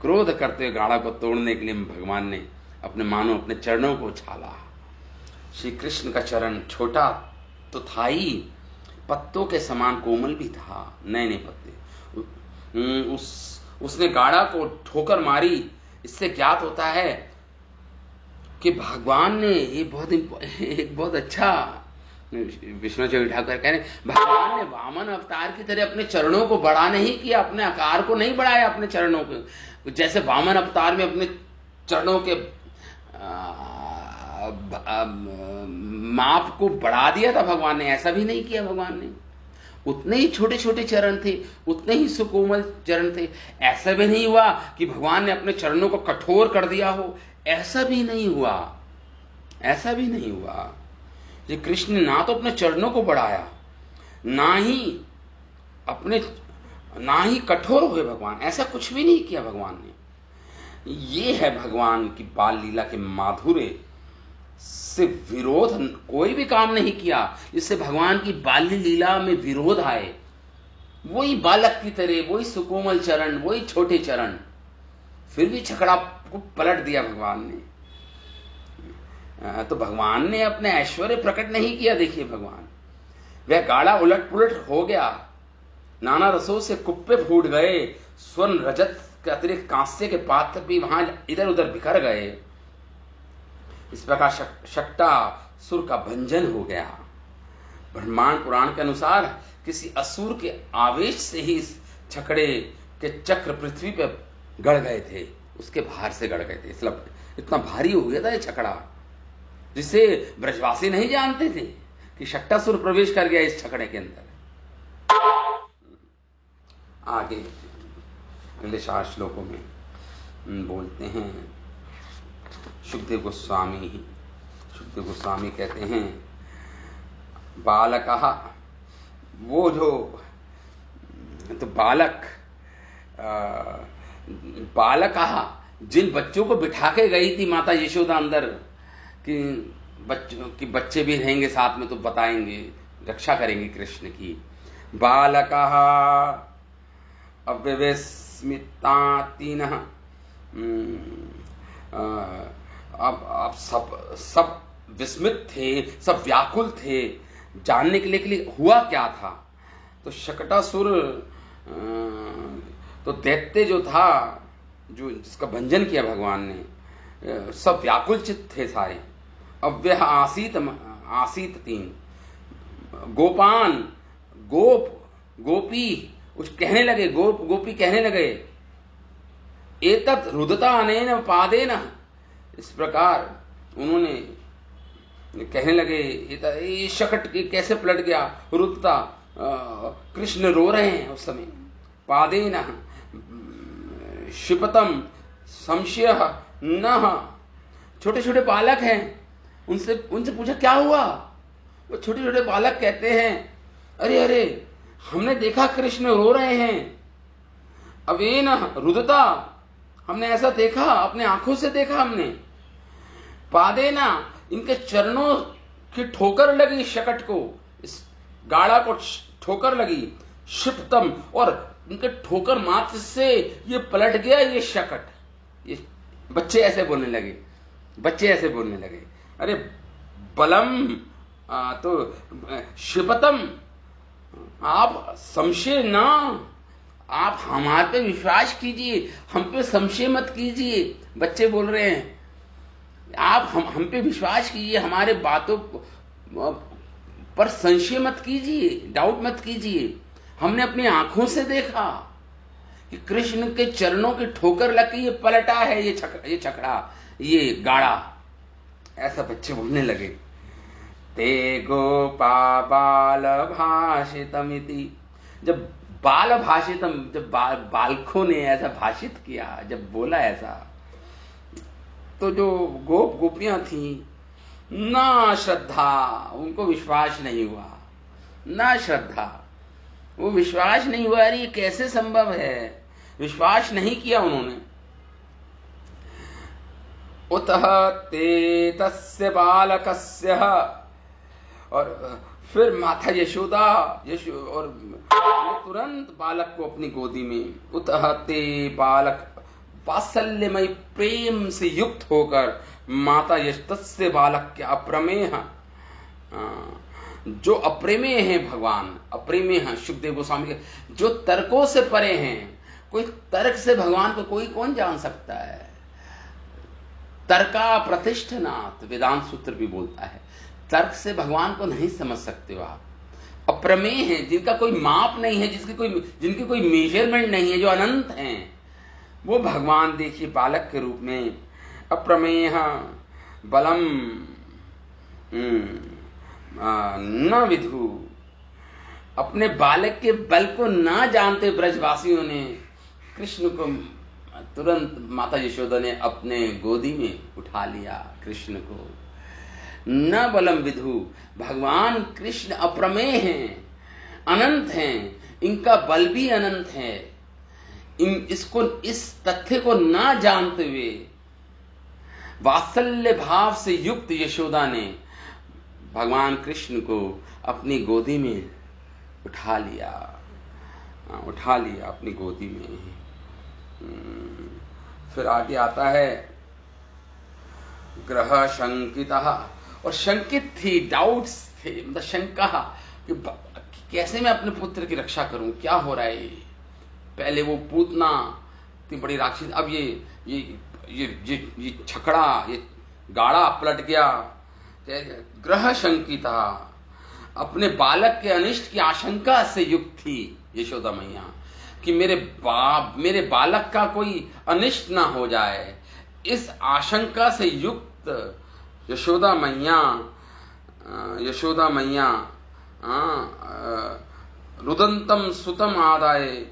क्रोध करते हुए गाड़ा को तोड़ने के लिए भगवान ने अपने चरणों को उछाला। श्री कृष्ण का चरण छोटा तो था ही, पत्तों के समान कोमल भी था, नए नए पत्ते। उसने गाड़ा को ठोकर मारी। इससे ज्ञात होता है कि भगवान ने एक बहुत अच्छा, विष्णु चक्रवर्ती ठाकुर कह रहे भगवान ने वामन अवतार की तरह अपने चरणों को बड़ा नहीं किया, अपने आकार को नहीं बढ़ाया अपने चरणों को। जैसे वामन अवतार में अपने चरणों के माप को बढ़ा दिया था भगवान ने, ऐसा भी नहीं किया भगवान ने। उतने ही छोटे छोटे चरण थे, उतने ही सुकोमल चरण थे। ऐसा भी नहीं हुआ कि भगवान ने अपने चरणों को कठोर कर दिया हो, ऐसा भी नहीं हुआ, ऐसा भी नहीं हुआ। ये कृष्ण ने ना तो अपने चरणों को बढ़ाया, ना ही कठोर हुए भगवान, ऐसा कुछ भी नहीं किया भगवान ने। ये है भगवान की बाल लीला के माधुर्य से विरोध कोई भी काम नहीं किया जिससे भगवान की बाल्य लीला में विरोध आए। वही बालक की तरह, वही सुकोमल चरण, वही छोटे चरण, फिर भी छकड़ा को पलट दिया भगवान ने। तो भगवान ने अपने ऐश्वर्य प्रकट नहीं किया। देखिए भगवान, वह गाड़ा उलट पुलट हो गया नाना रसों से कुप्पे फूट गए, स्वर्ण रजत के अतिरिक्त कांस्य के पात्र भी वहां इधर उधर बिखर गए। इस प्रकार शक्टा सुर का भंजन हो गया। ब्रह्मांड पुराण के अनुसार किसी असुर के आवेश से ही इस छकड़े के चक्र पृथ्वी पर गड़ गए थे, उसके भार से गड़ गए थे। इसलिए इतना भारी हो गया था ये छकड़ा, जिसे ब्रजवासी नहीं जानते थे कि शक्टासुर प्रवेश कर गया इस छकड़े के अंदर। आगे अगले 4 श्लोकों में बोलते हैं सुखदेव गोस्वामी कहते हैं, बालकः, वो जो तो बालकः, जिन बच्चों को बिठा के गई थी माता यशोदा अंदर कि बच्चे भी रहेंगे साथ में तो बताएंगे, रक्षा करेंगे कृष्ण की। बालकः अव्यवस्मितातिनः, अब सब विस्मित थे, सब व्याकुल थे जानने के लिए हुआ क्या था। तो शक्टासुर तो दैत्य जो था, जो जिसका भंजन किया भगवान ने, सब व्याकुल चित्त थे सारे। अव्यय आसीत 3 गोपान, गोपी कुछ कहने लगे, गोपी कहने लगे, एतत् रुदता अनेन पादेन, इस प्रकार उन्होंने कहने लगे ये शकट कैसे पलट गया, रुदता, कृष्ण रो रहे हैं उस समय। पादेन क्षिपतम संशय न, छोटे छोटे बालक हैं, उनसे पूछा क्या हुआ। वो छोटे छोटे बालक कहते हैं, अरे हमने देखा कृष्ण रो रहे हैं। अवेन रुदता, हमने ऐसा देखा, अपने आंखों से देखा हमने। पादेना, इनके चरणों की ठोकर लगी, शकट को, इस गाड़ा को ठोकर लगी। क्षिप्तम, और इनके ठोकर मात्र से ये पलट गया ये शकट। ये बच्चे ऐसे बोलने लगे। अरे बलम, तो क्षिपतम, आप संशय ना, आप हमारे पे विश्वास कीजिए, हम पे संशय मत कीजिए। बच्चे बोल रहे हैं, आप हम पे विश्वास कीजिए, हमारे बातों पर संशय मत कीजिए, डाउट मत कीजिए। हमने अपनी आंखों से देखा कि कृष्ण के चरणों की ठोकर लग के ये पलटा है, ये छकड़ा, ये गाड़ा। ऐसा बच्चे बोलने लगे। ते गोपा बाल भाषितमिति, जब बाल भाषितम, जब बालकों ने ऐसा भाषित किया, जब बोला ऐसा, तो जो गोपियां थी, ना श्रद्धा, उनको विश्वास नहीं हुआ, ना श्रद्धा, वो विश्वास नहीं हुआ। अरे ये कैसे संभव है, विश्वास नहीं किया उन्होंने। उतः ते तस्य बालकस्य, और फिर माता यशोदा और तुरंत बालक को अपनी गोदी में, उतः ते बालक, वात्सल्यमय प्रेम से युक्त होकर माता तस्य बालक के अप्रमेय, जो अप्रेमेय हैं भगवान, अप्रेमेय हैं सुखदेव गोस्वामी के, जो तर्कों से परे हैं। कोई तर्क से भगवान को कोई कौन जान सकता है। तर्का प्रतिष्ठनात्, वेदांत सूत्र भी बोलता है, तर्क से भगवान को नहीं समझ सकते हो आप। अप्रमेय हैं, जिनका कोई माप नहीं है, जिनकी कोई मेजरमेंट नहीं है, जो अनंत हैं, वो भगवान देखिए बालक के रूप में। अप्रमेय बलम न विधु, अपने बालक के बल को ना जानते ब्रजवासियों ने कृष्ण को तुरंत माता यशोदा ने अपने गोदी में उठा लिया कृष्ण को। न बलम विधु, भगवान कृष्ण अप्रमेय हैं, अनंत हैं, इनका बल भी अनंत है। इसको, इस तथ्य को ना जानते हुए वात्सल्य भाव से युक्त यशोदा ने भगवान कृष्ण को अपनी गोदी में उठा लिया अपनी गोदी में। फिर आगे आता है ग्रह शंकितः, और शंकित थी, डाउट्स थे, मतलब शंका कि कैसे मैं अपने पुत्र की रक्षा करूं, क्या हो रहा है। पहले वो पूतना इतनी बड़ी राक्षसी, अब ये छकड़ा, ये गाड़ा पलट गया। ग्रह शंकिता, अपने बालक के अनिष्ट की आशंका से युक्त थी यशोदा मैया कि मेरे बालक का कोई अनिष्ट ना हो जाए। इस आशंका से युक्त यशोदा मैया रुदंतम सुतम आदाय,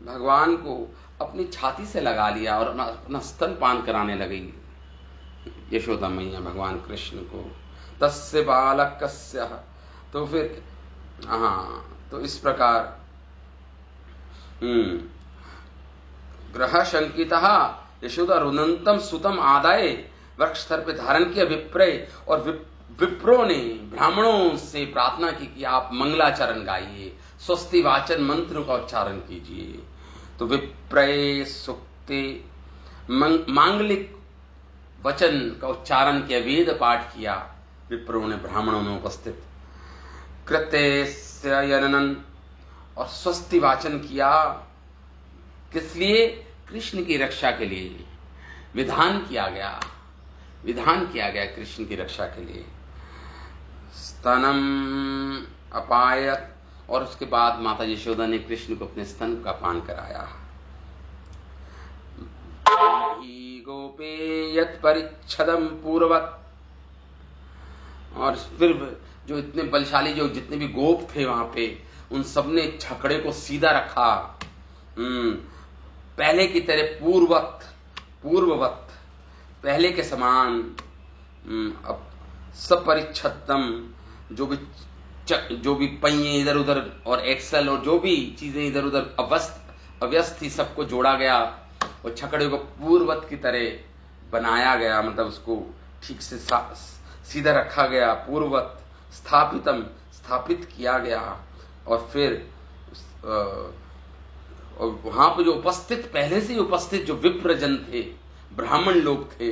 भगवान को अपनी छाती से लगा लिया और अपना स्तन पान कराने लगी यशोदा मैया भगवान कृष्ण को। तस्य बालकस्य, तो फिर तो इस प्रकार ग्रह शंकितः यशोदा रुदंतम सुतम आदाय, वृक्ष स्तर पे धारण किया विप्रय, और विप्रों ने ब्राह्मणों से प्रार्थना की कि आप मंगलाचरण गाइए, स्वस्ति वाचन मंत्र का उच्चारण कीजिए। तो विप्रय सुक्ति मांगलिक वचन का उच्चारण किया, वेद पाठ किया विप्रों ने ब्राह्मणों में उपस्थित। कृत्य यननन, और स्वस्ति वाचन किया, किस लिए, कृष्ण की रक्षा के लिए विधान किया गया कृष्ण की रक्षा के लिए। स्तनम अपायत, और उसके बाद माता यशोदा ने कृष्ण को अपने स्तन का पान कराया। गोपेयत परिच्छदम पूर्वत, और फिर जो इतने बलशाली जो जितने भी गोप थे वहां पे, उन सबने छकड़े को सीधा रखा, पहले की तरह पूर्ववत पहले के समान। अब सपरिच्छदम, जो भी पहिए इधर उधर और एक्सल और जो भी चीजें इधर उधर अव्यस्त थी, सबको जोड़ा गया और छकड़े को पूर्ववत की तरह बनाया गया, मतलब उसको ठीक से सीधा रखा गया, पूर्ववत स्थापित किया गया। और फिर और वहां पर जो उपस्थित, पहले से उपस्थित जो विप्रजन थे, ब्राह्मण लोग थे,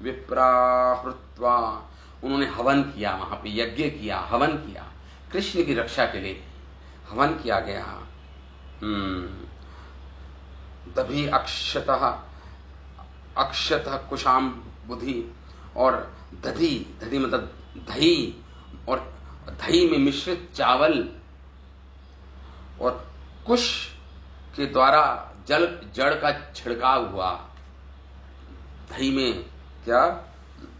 विप्राहृत्वा, उन्होंने हवन किया, वहां पे यज्ञ किया, हवन किया, कृष्ण की रक्षा के लिए हवन किया गया। दभी अक्षतः कुशाम बुधि, और दधी मतलब दही, और दही में मिश्रित चावल, और कुश के द्वारा जड़ का छिड़काव हुआ दही में, क्या,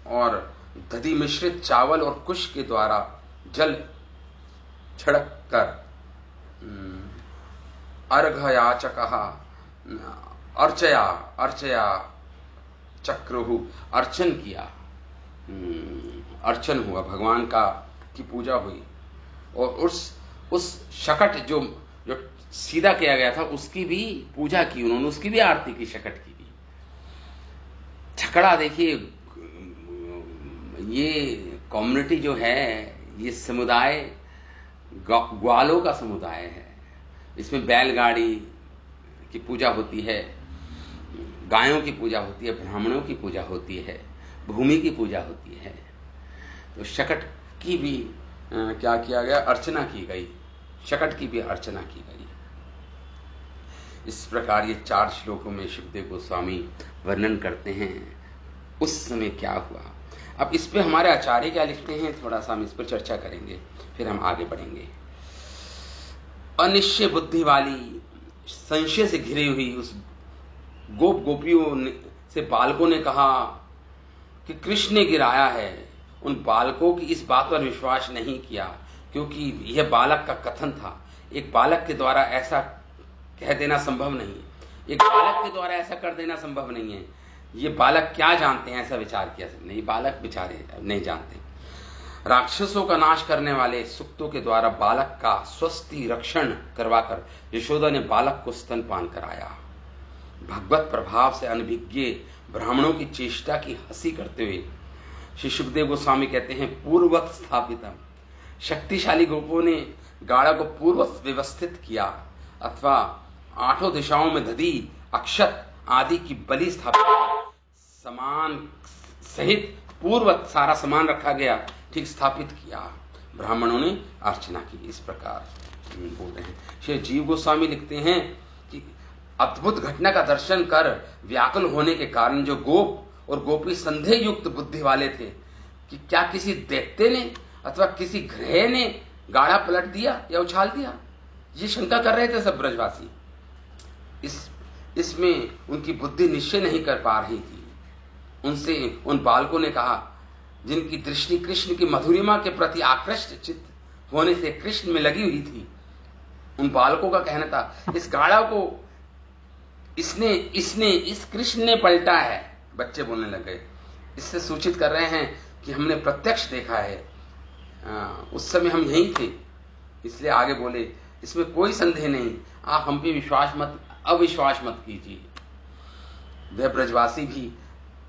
और दधी मिश्रित चावल और कुश के द्वारा जल छिड़क कर अर्घयाचकः अर्चया चक्रुहु, अर्चन किया, अर्चन हुआ, भगवान की पूजा हुई। और उस शकट जो सीधा किया गया था उसकी भी पूजा की उन्होंने, उसकी भी आरती की, शकट की भी। छकड़ा देखिए, ये कम्युनिटी जो है, ये समुदाय ग्वालों का समुदाय है। इसमें बैलगाड़ी की पूजा होती है, गायों की पूजा होती है, ब्राह्मणों की पूजा होती है, भूमि की पूजा होती है। तो शकट की भी क्या किया गया, अर्चना की गई, शकट की भी अर्चना की गई। इस प्रकार ये 4 श्लोकों में शुकदेव गोस्वामी वर्णन करते हैं उस समय क्या हुआ। अब इस पे हमारे आचार्य क्या लिखते हैं, थोड़ा सा हम इस पर चर्चा करेंगे, फिर हम आगे बढ़ेंगे। अनिश्चय बुद्धि वाली, संशय से घिरी हुई उस गोपियों से बालकों ने कहा कि कृष्ण ने गिराया है। उन बालकों की इस बात पर विश्वास नहीं किया, क्योंकि यह बालक का कथन था। एक बालक के द्वारा ऐसा कह देना संभव नहीं है, एक बालक के द्वारा ऐसा कर देना संभव नहीं है। ये बालक क्या जानते हैं, ऐसा विचार किया सबने, ये बालक बेचारे नहीं जानते। राक्षसों का नाश करने वाले सुक्तों के द्वारा बालक का स्वस्ति रक्षण करवाकर यशोदा ने बालक को स्तनपान कराया। भगवत प्रभाव से अनभिज्ञ ब्राह्मणों की चेष्टा की हंसी करते हुए श्री सुखदेव गोस्वामी कहते हैं, पूर्ववत स्थापितम, शक्तिशाली गोपों ने गाड़ा को पूर्ववत व्यवस्थित किया, अथवा 8 दिशाओं में दधी अक्षत आदि की बलि स्थापित, समान सहित पूर्ववत सारा सामान रखा गया, ठीक स्थापित किया। ब्राह्मणों ने अर्चना की। इस प्रकार बोल रहे हैं। श्री जीव गोस्वामी लिखते हैं कि अद्भुत घटना का दर्शन कर व्याकुल होने के कारण जो गोप और गोपी संदेह युक्त बुद्धि वाले थे कि क्या किसी दैत्य ने अथवा किसी ग्रह ने गाड़ा पलट दिया या उछाल दिया, ये शंका कर रहे थे सब ब्रजवासी। इसमें उनकी बुद्धि निश्चय नहीं कर पा रही थी। उनसे उन बालकों ने कहा जिनकी दृष्टि कृष्ण की मधुरिमा के प्रति आकृष्ट चित्त होने से कृष्ण में लगी हुई थी, उन बालकों का कहना था इस गाड़ा को इस कृष्ण ने पलटा है। बच्चे बोलने लगे, इससे सूचित कर रहे हैं कि हमने प्रत्यक्ष देखा है, उस समय हम यहीं थे। इसलिए आगे बोले इसमें कोई संदेह नहीं, आप हम पे अविश्वास मत कीजिए। वे ब्रजवासी भी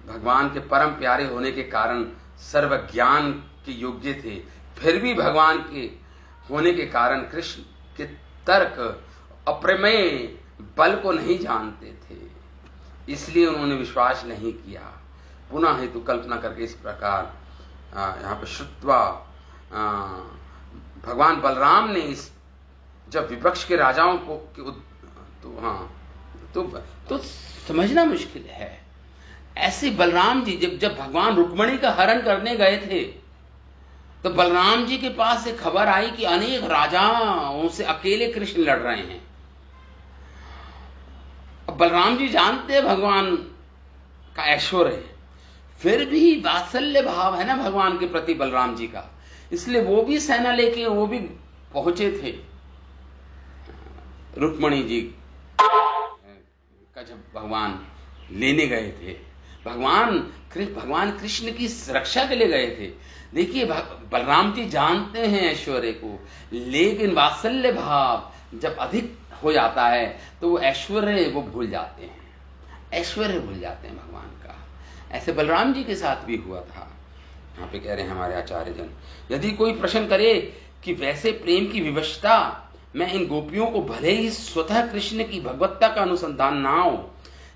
भगवान के परम प्यारे होने के कारण सर्व ज्ञान के योग्य थे, फिर भी भगवान के होने के कारण कृष्ण के तर्क अप्रमेय बल को नहीं जानते थे, इसलिए उन्होंने विश्वास नहीं किया। पुनः हेतु कल्पना करके इस प्रकार यहाँ पे श्रुत्वा भगवान बलराम ने इस जब विपक्ष के राजाओं को तो समझना मुश्किल है। ऐसे बलराम जी जब भगवान रुक्मिणी का हरण करने गए थे तो बलराम जी के पास से खबर आई कि अनेक राजाओं से अकेले कृष्ण लड़ रहे हैं। अब बलराम जी जानते हैं भगवान का ऐश्वर्य है, फिर भी वात्सल्य भाव है ना भगवान के प्रति बलराम जी का, इसलिए वो भी सेना लेके वो भी पहुंचे थे रुक्मिणी जी का जब भगवान लेने गए थे। भगवान कृष्ण की रक्षा के लिए गए थे। देखिए बलराम जी जानते हैं ऐश्वर्य को, लेकिन वात्सल्य भाव जब अधिक हो जाता है तो वो ऐश्वर्य वो भूल जाते हैं, ऐश्वर्य भूल जाते हैं भगवान का। ऐसे बलराम जी के साथ भी हुआ था। यहाँ पे कह रहे हैं हमारे आचार्य जन, यदि कोई प्रश्न करे कि वैसे प्रेम की विवशता में इन गोपियों को भले ही स्वतः कृष्ण की भगवत्ता का अनुसंधान ना हो,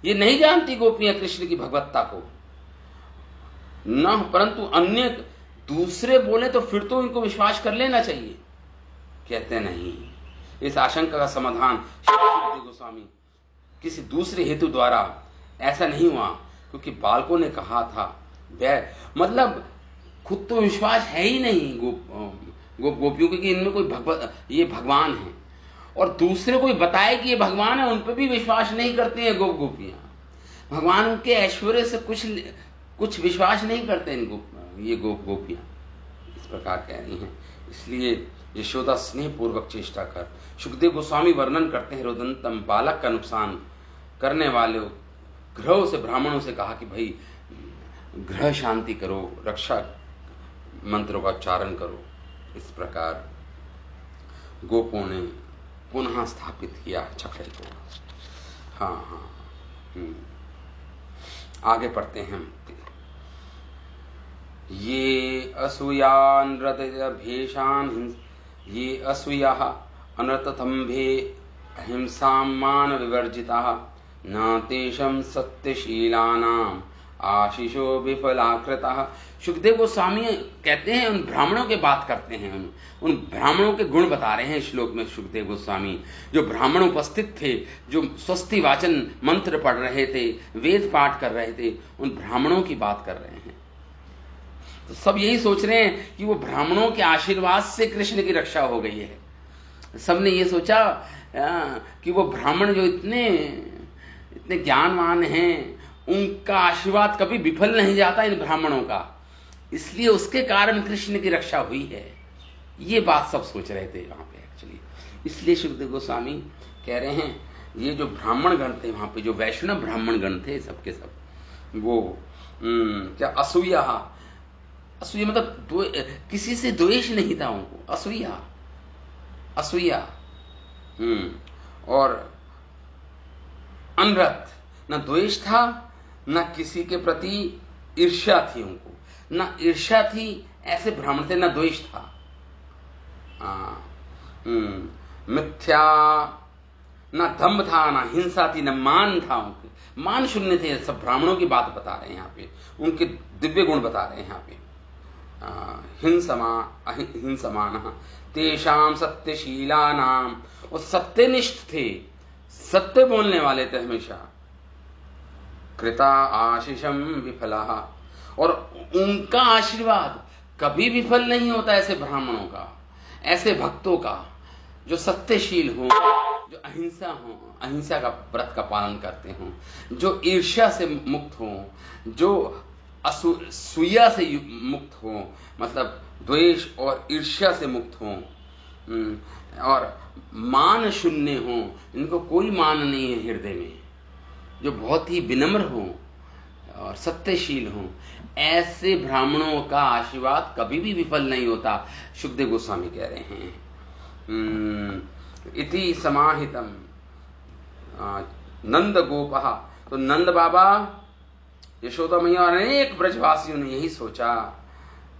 ये नहीं जानती गोपियां कृष्ण की भगवत्ता को न, परंतु अन्य दूसरे बोले तो फिर तो इनको विश्वास कर लेना चाहिए। कहते नहीं, इस आशंका का समाधान श्री गोस्वामी किसी दूसरे हेतु द्वारा ऐसा नहीं हुआ, क्योंकि बालकों ने कहा था मतलब खुद तो विश्वास है ही नहीं गोपियों के कि इनमें कोई ये भगवान है, और दूसरे कोई बताए कि ये भगवान है, उन पर भी विश्वास नहीं करते हैं गोपियां। भगवान के ऐश्वर्य से कुछ विश्वास नहीं करते ये गोपियां। इस प्रकार कह रही हैं। इसलिए यशोदा स्नेह पूर्वक चेष्टा कर, सुखदेव गोस्वामी वर्णन करते हैं, रुदंतम बालक का नुकसान करने वाले ग्रहों से ब्राह्मणों से कहा कि भाई ग्रह शांति करो, रक्षा मंत्रों का उच्चारण करो। इस प्रकार गोपों ने पुनः स्थापित किया छकड़े को। हाँ आगे पढ़ते हैं हम। ये असूयान भेषान ये असूया अनर्थतंभे अहिंसा मान विवर्जिता न तेषम सत्यशीलानाम आशीषो विफलाकृता। सुखदेव गोस्वामी कहते हैं, उन ब्राह्मणों के बात करते हैं, उन ब्राह्मणों के गुण बता रहे हैं श्लोक में सुखदेव गोस्वामी। जो ब्राह्मण उपस्थित थे, जो स्वस्ति वाचन मंत्र पढ़ रहे थे, वेद पाठ कर रहे थे, उन ब्राह्मणों की बात कर रहे हैं। तो सब यही सोच रहे हैं कि वो ब्राह्मणों के आशीर्वाद से कृष्ण की रक्षा हो गई है। सबने ये सोचा कि वो ब्राह्मण जो इतने ज्ञानवान हैं, उनका आशीर्वाद कभी विफल नहीं जाता इन ब्राह्मणों का, इसलिए उसके कारण कृष्ण की रक्षा हुई है। ये बात सब सोच रहे थे वहां पे एक्चुअली। इसलिए सुखदेव गोस्वामी कह रहे हैं, ये जो ब्राह्मण गण थे वहां पे, जो वैष्णव ब्राह्मण गण थे सबके सब, वो क्या असूया मतलब किसी से द्वेष नहीं था उनको, असूया और अनरत, न द्वेष था न किसी के प्रति ईर्ष्या थी उनको, न ईर्ष्या थी ऐसे ब्राह्मण थे, न द्वेष था। मिथ्या न दंभ था, न हिंसा थी, न मान था उनके, मान शून्य थे। सब ब्राह्मणों की बात बता रहे हैं यहाँ पे, उनके दिव्य गुण बता रहे हैं यहाँ पे। हिंसमानः तेषां सत्यशीलानाम, वो सत्यनिष्ठ थे, सत्य बोलने वाले थे हमेशा। कृता आशीषम विफला, और उनका आशीर्वाद कभी विफल नहीं होता। ऐसे ब्राह्मणों का, ऐसे भक्तों का जो सत्यशील हो, जो अहिंसा का व्रत का पालन करते हो, जो ईर्ष्या से मुक्त हो, जो असूया से मुक्त हो, मतलब द्वेष और ईर्ष्या से मुक्त हो, और मान शून्य हो, इनको कोई मान नहीं है हृदय में, जो बहुत ही विनम्र हो और सत्यशील हो, ऐसे ब्राह्मणों का आशीर्वाद कभी भी विफल नहीं होता। सुखदेव गोस्वामी कह रहे हैं। इति समाहितम नंद गोपः, तो नंद बाबा, यशोदा मैया और अनेक ब्रजवासियों ने यही सोचा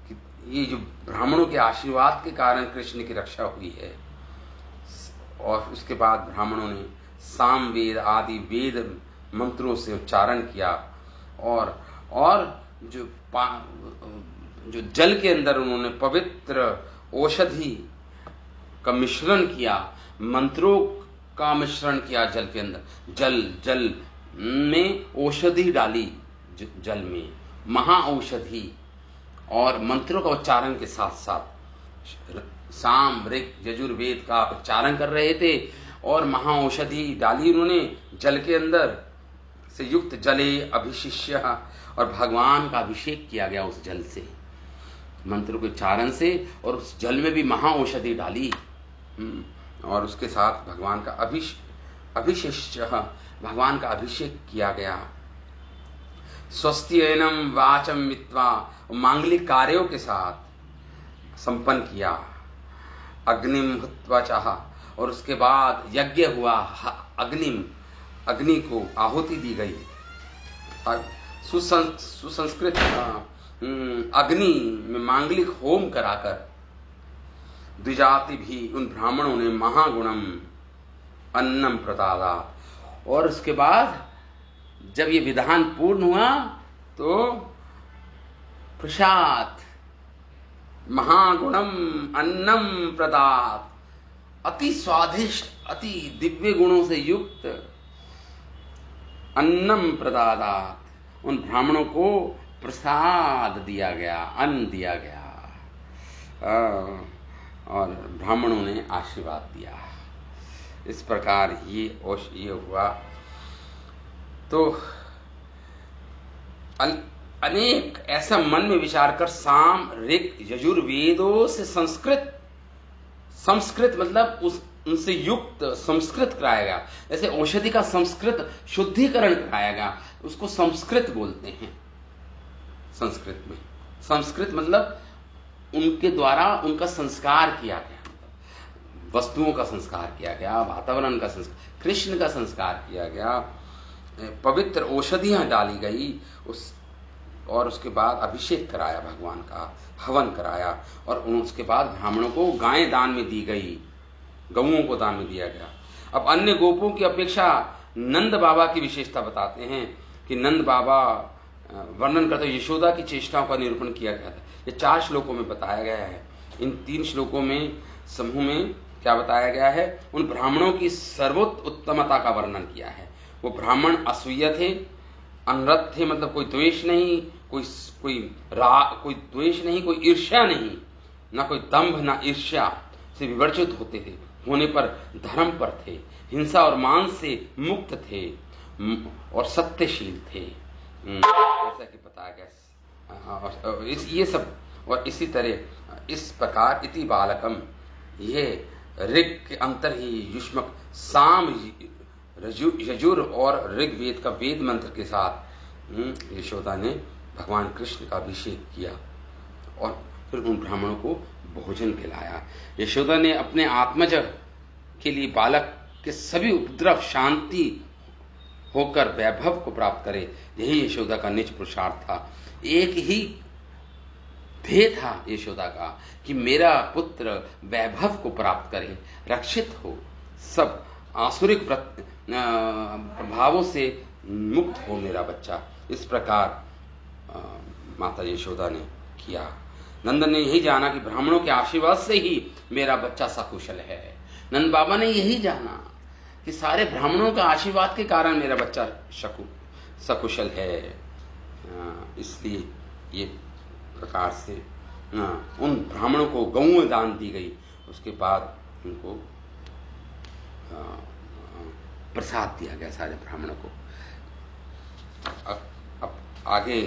कि ये जो ब्राह्मणों के आशीर्वाद के कारण कृष्ण की रक्षा हुई है। और उसके बाद ब्राह्मणों ने सामवेद आदि वेद मंत्रों से उच्चारण किया, और जो जल के अंदर उन्होंने पवित्र औषधि का मिश्रण किया, मंत्रों का मिश्रण किया जल के अंदर, जल में औषधि डाली, जल में महाऔषधि, और मंत्रों का उच्चारण के साथ साथ साम ऋग यजुर्वेद का उच्चारण कर रहे थे, और महाऔषधि डाली उन्होंने जल के अंदर से युक्त जले अभिशिष्य, और भगवान का अभिषेक किया गया उस जल से, मंत्र के उच्चारण से, और उस जल में भी महाऔषधि डाली, और उसके साथ भगवान का अभिशिष्य, भगवान का अभिषेक किया गया। स्वस्ति एनम वाचम मित्वा, मांगलिक कार्यों के साथ संपन्न किया। अग्निम हुत्वा चाह, और उसके बाद यज्ञ हुआ, अग्नि को आहुति दी गई। सुसंस्कृत अग्नि में मांगलिक होम कराकर द्विजाति भी, उन ब्राह्मणों ने महागुणम अन्नम प्रदादात, और उसके बाद जब ये विधान पूर्ण हुआ तो प्रसाद, महागुणम अन्नम प्रदात, अति स्वादिष्ट, अति दिव्य गुणों से युक्त अन्नम प्रदादात, उन ब्राह्मणों को प्रसाद दिया गया, अन्न दिया गया, और ब्राह्मणों ने आशीर्वाद दिया। इस प्रकार ये हुआ। तो अनेक ऐसा मन में विचार कर साम ऋग यजुर्वेदों से संस्कृत मतलब उनसे युक्त संस्कृत कराया गया। जैसे औषधि का संस्कृत शुद्धिकरण कराया गया, उसको संस्कृत बोलते हैं। संस्कृत में, संस्कृत मतलब उनके द्वारा उनका संस्कार किया गया, वस्तुओं का संस्कार किया गया, वातावरण का संस्कार, कृष्ण का संस्कार किया गया, पवित्र औषधियां डाली गई, और उसके बाद अभिषेक कराया, भगवान का हवन कराया, और उसके बाद ब्राह्मणों को गायें दान में दी गई, गऊओं को दान में दिया गया। अब अन्य गोपों की अपेक्षा नंद बाबा की विशेषता बताते हैं कि नंद बाबा वर्णन करते हुए यशोदा की चेष्टाओं का निरूपण किया गया था। ये 4 श्लोकों में बताया गया है। इन 3 श्लोकों में समूह में क्या बताया गया है? उन ब्राह्मणों की सर्वोत्तमता का वर्णन किया है। वो ब्राह्मण असूय थे, अनरत थे, मतलब कोई द्वेष नहीं, कोई द्वेष नहीं, कोई ईर्ष्या नहीं, ना कोई दंभ ना ईर्ष्या से विवर्जित होते थे, होने पर धर्म पर थे, हिंसा और मान से मुक्त थे, और सत्यशील थे, जैसा कि बताया गया। ये सब, और इसी तरह इस प्रकार इति बालकम, ये ऋग के अंतर ही युष्मक साम यजुर और ऋग्वेद का वेद मंत्र के साथ यशोदा ने भगवान कृष्ण का अभिषेक किया, और फिर उन ब्राह्मणों को भोजन खिलाया। यशोदा ने अपने आत्मज के लिए बालक के सभी उपद्रव शांति होकर वैभव को प्राप्त करे, यही यशोदा का निज पुरुषार्थ था। एक ही ध्येय था यशोदा का कि मेरा पुत्र वैभव को प्राप्त करे, रक्षित हो, सब आसुरिक प्रभावों से मुक्त हो मेरा बच्चा। इस प्रकार माता यशोदा ने किया। नंद ने यही जाना कि ब्राह्मणों के आशीर्वाद से ही मेरा बच्चा सकुशल है। नंद बाबा ने यही जाना कि सारे ब्राह्मणों का आशीर्वाद के कारण मेरा बच्चा सकुशल है। इसलिए ये प्रकार से उन ब्राह्मणों को गऊ दान दी गई। उसके बाद उनको प्रसाद दिया गया सारे ब्राह्मणों को। अब आगे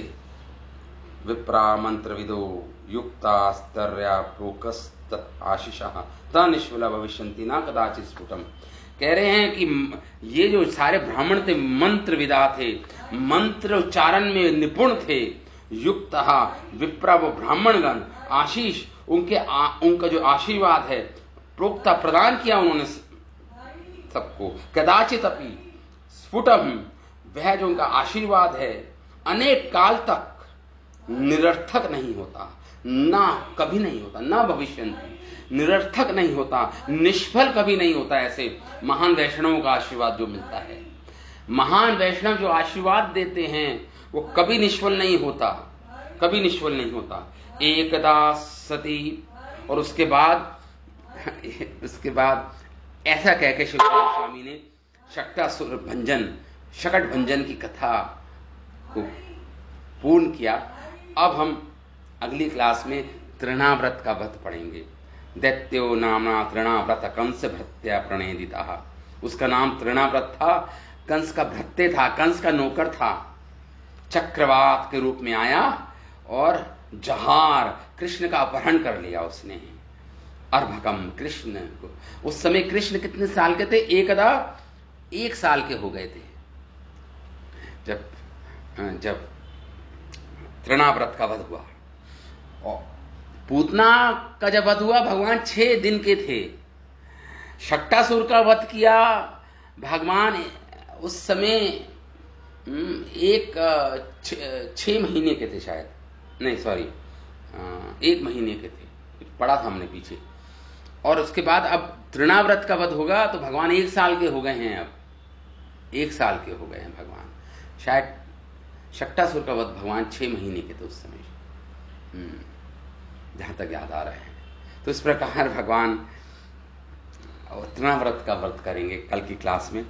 विप्रा मंत्रविदो युक्तास्तर्या प्रोकस्त आशीषः तनिष्फला भविष्यन्ति न कदाचित् स्फुटम। कह रहे हैं कि ये जो सारे ब्राह्मण थे मंत्र विदा थे, मंत्र उच्चारण में निपुण थे। युक्त विप्रा वो ब्राह्मणगण आशीष उनका जो आशीर्वाद है प्रोक्ता प्रदान किया उन्होंने सबको। कदाचित अपि स्फुटम वह जो उनका आशीर्वाद है अनेक काल तक निरर्थक नहीं होता, ना कभी नहीं होता, ना भविष्यन्ति निरर्थक नहीं होता, निष्फल कभी नहीं होता। ऐसे महान वैष्णवों का आशीर्वाद जो मिलता है, महान वैष्णव जो आशीर्वाद देते हैं वो कभी निष्फल नहीं होता, कभी निष्फल नहीं होता। एकदा सती और उसके बाद ऐसा कह के शिव गोस्वामी ने शक्टासुर भंजन शकट भंजन की कथा को पूर्ण किया। अब हम अगली क्लास में तृणाव्रत का व्रत पढ़ेंगे। दैत्यो नामना तृणाव्रत कंस भृत्या प्रणेदिता। उसका नाम तृणाव्रत था, कंस का भृत्य था, कंस का नौकर था। चक्रवात के रूप में आया और जहार कृष्ण का अपहरण कर लिया उसने। अर्भकम कृष्ण को, उस समय कृष्ण कितने साल के थे? एकदा 1 साल के हो गए थे जब तृणाव्रत का वध हुआ। और पूतना का जब वध हुआ भगवान 6 दिन के थे। शक्टासुर का वध किया भगवान उस समय 6 महीने के थे शायद, नहीं सॉरी 1 महीने के थे, पढ़ा था हमने पीछे। और उसके बाद अब तृणाव्रत का वध होगा तो भगवान 1 साल के हो गए हैं। अब 1 साल के हो गए हैं भगवान। शायद शक्टासुर का वध भगवान 6 महीने के थे उस समय, जहां तक याद आ रहा है। तो इस प्रकार भगवान तृणाव्रत का व्रत करेंगे। कल की क्लास में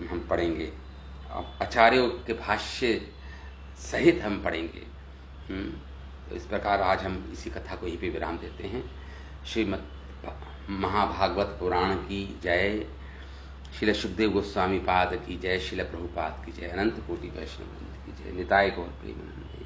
हम पढ़ेंगे, आचार्यों के भाष्य सहित हम पढ़ेंगे। तो इस प्रकार आज हम इसी कथा को यहीं पे विराम देते हैं। श्रीमद् महाभागवत पुराण की जय। श्रील सुखदेव गोस्वामी पाद की जय। श्रील प्रभुपाद की जय। अनंत कोटि वैष्णव की जय। निताय गौर प्रेमानंद।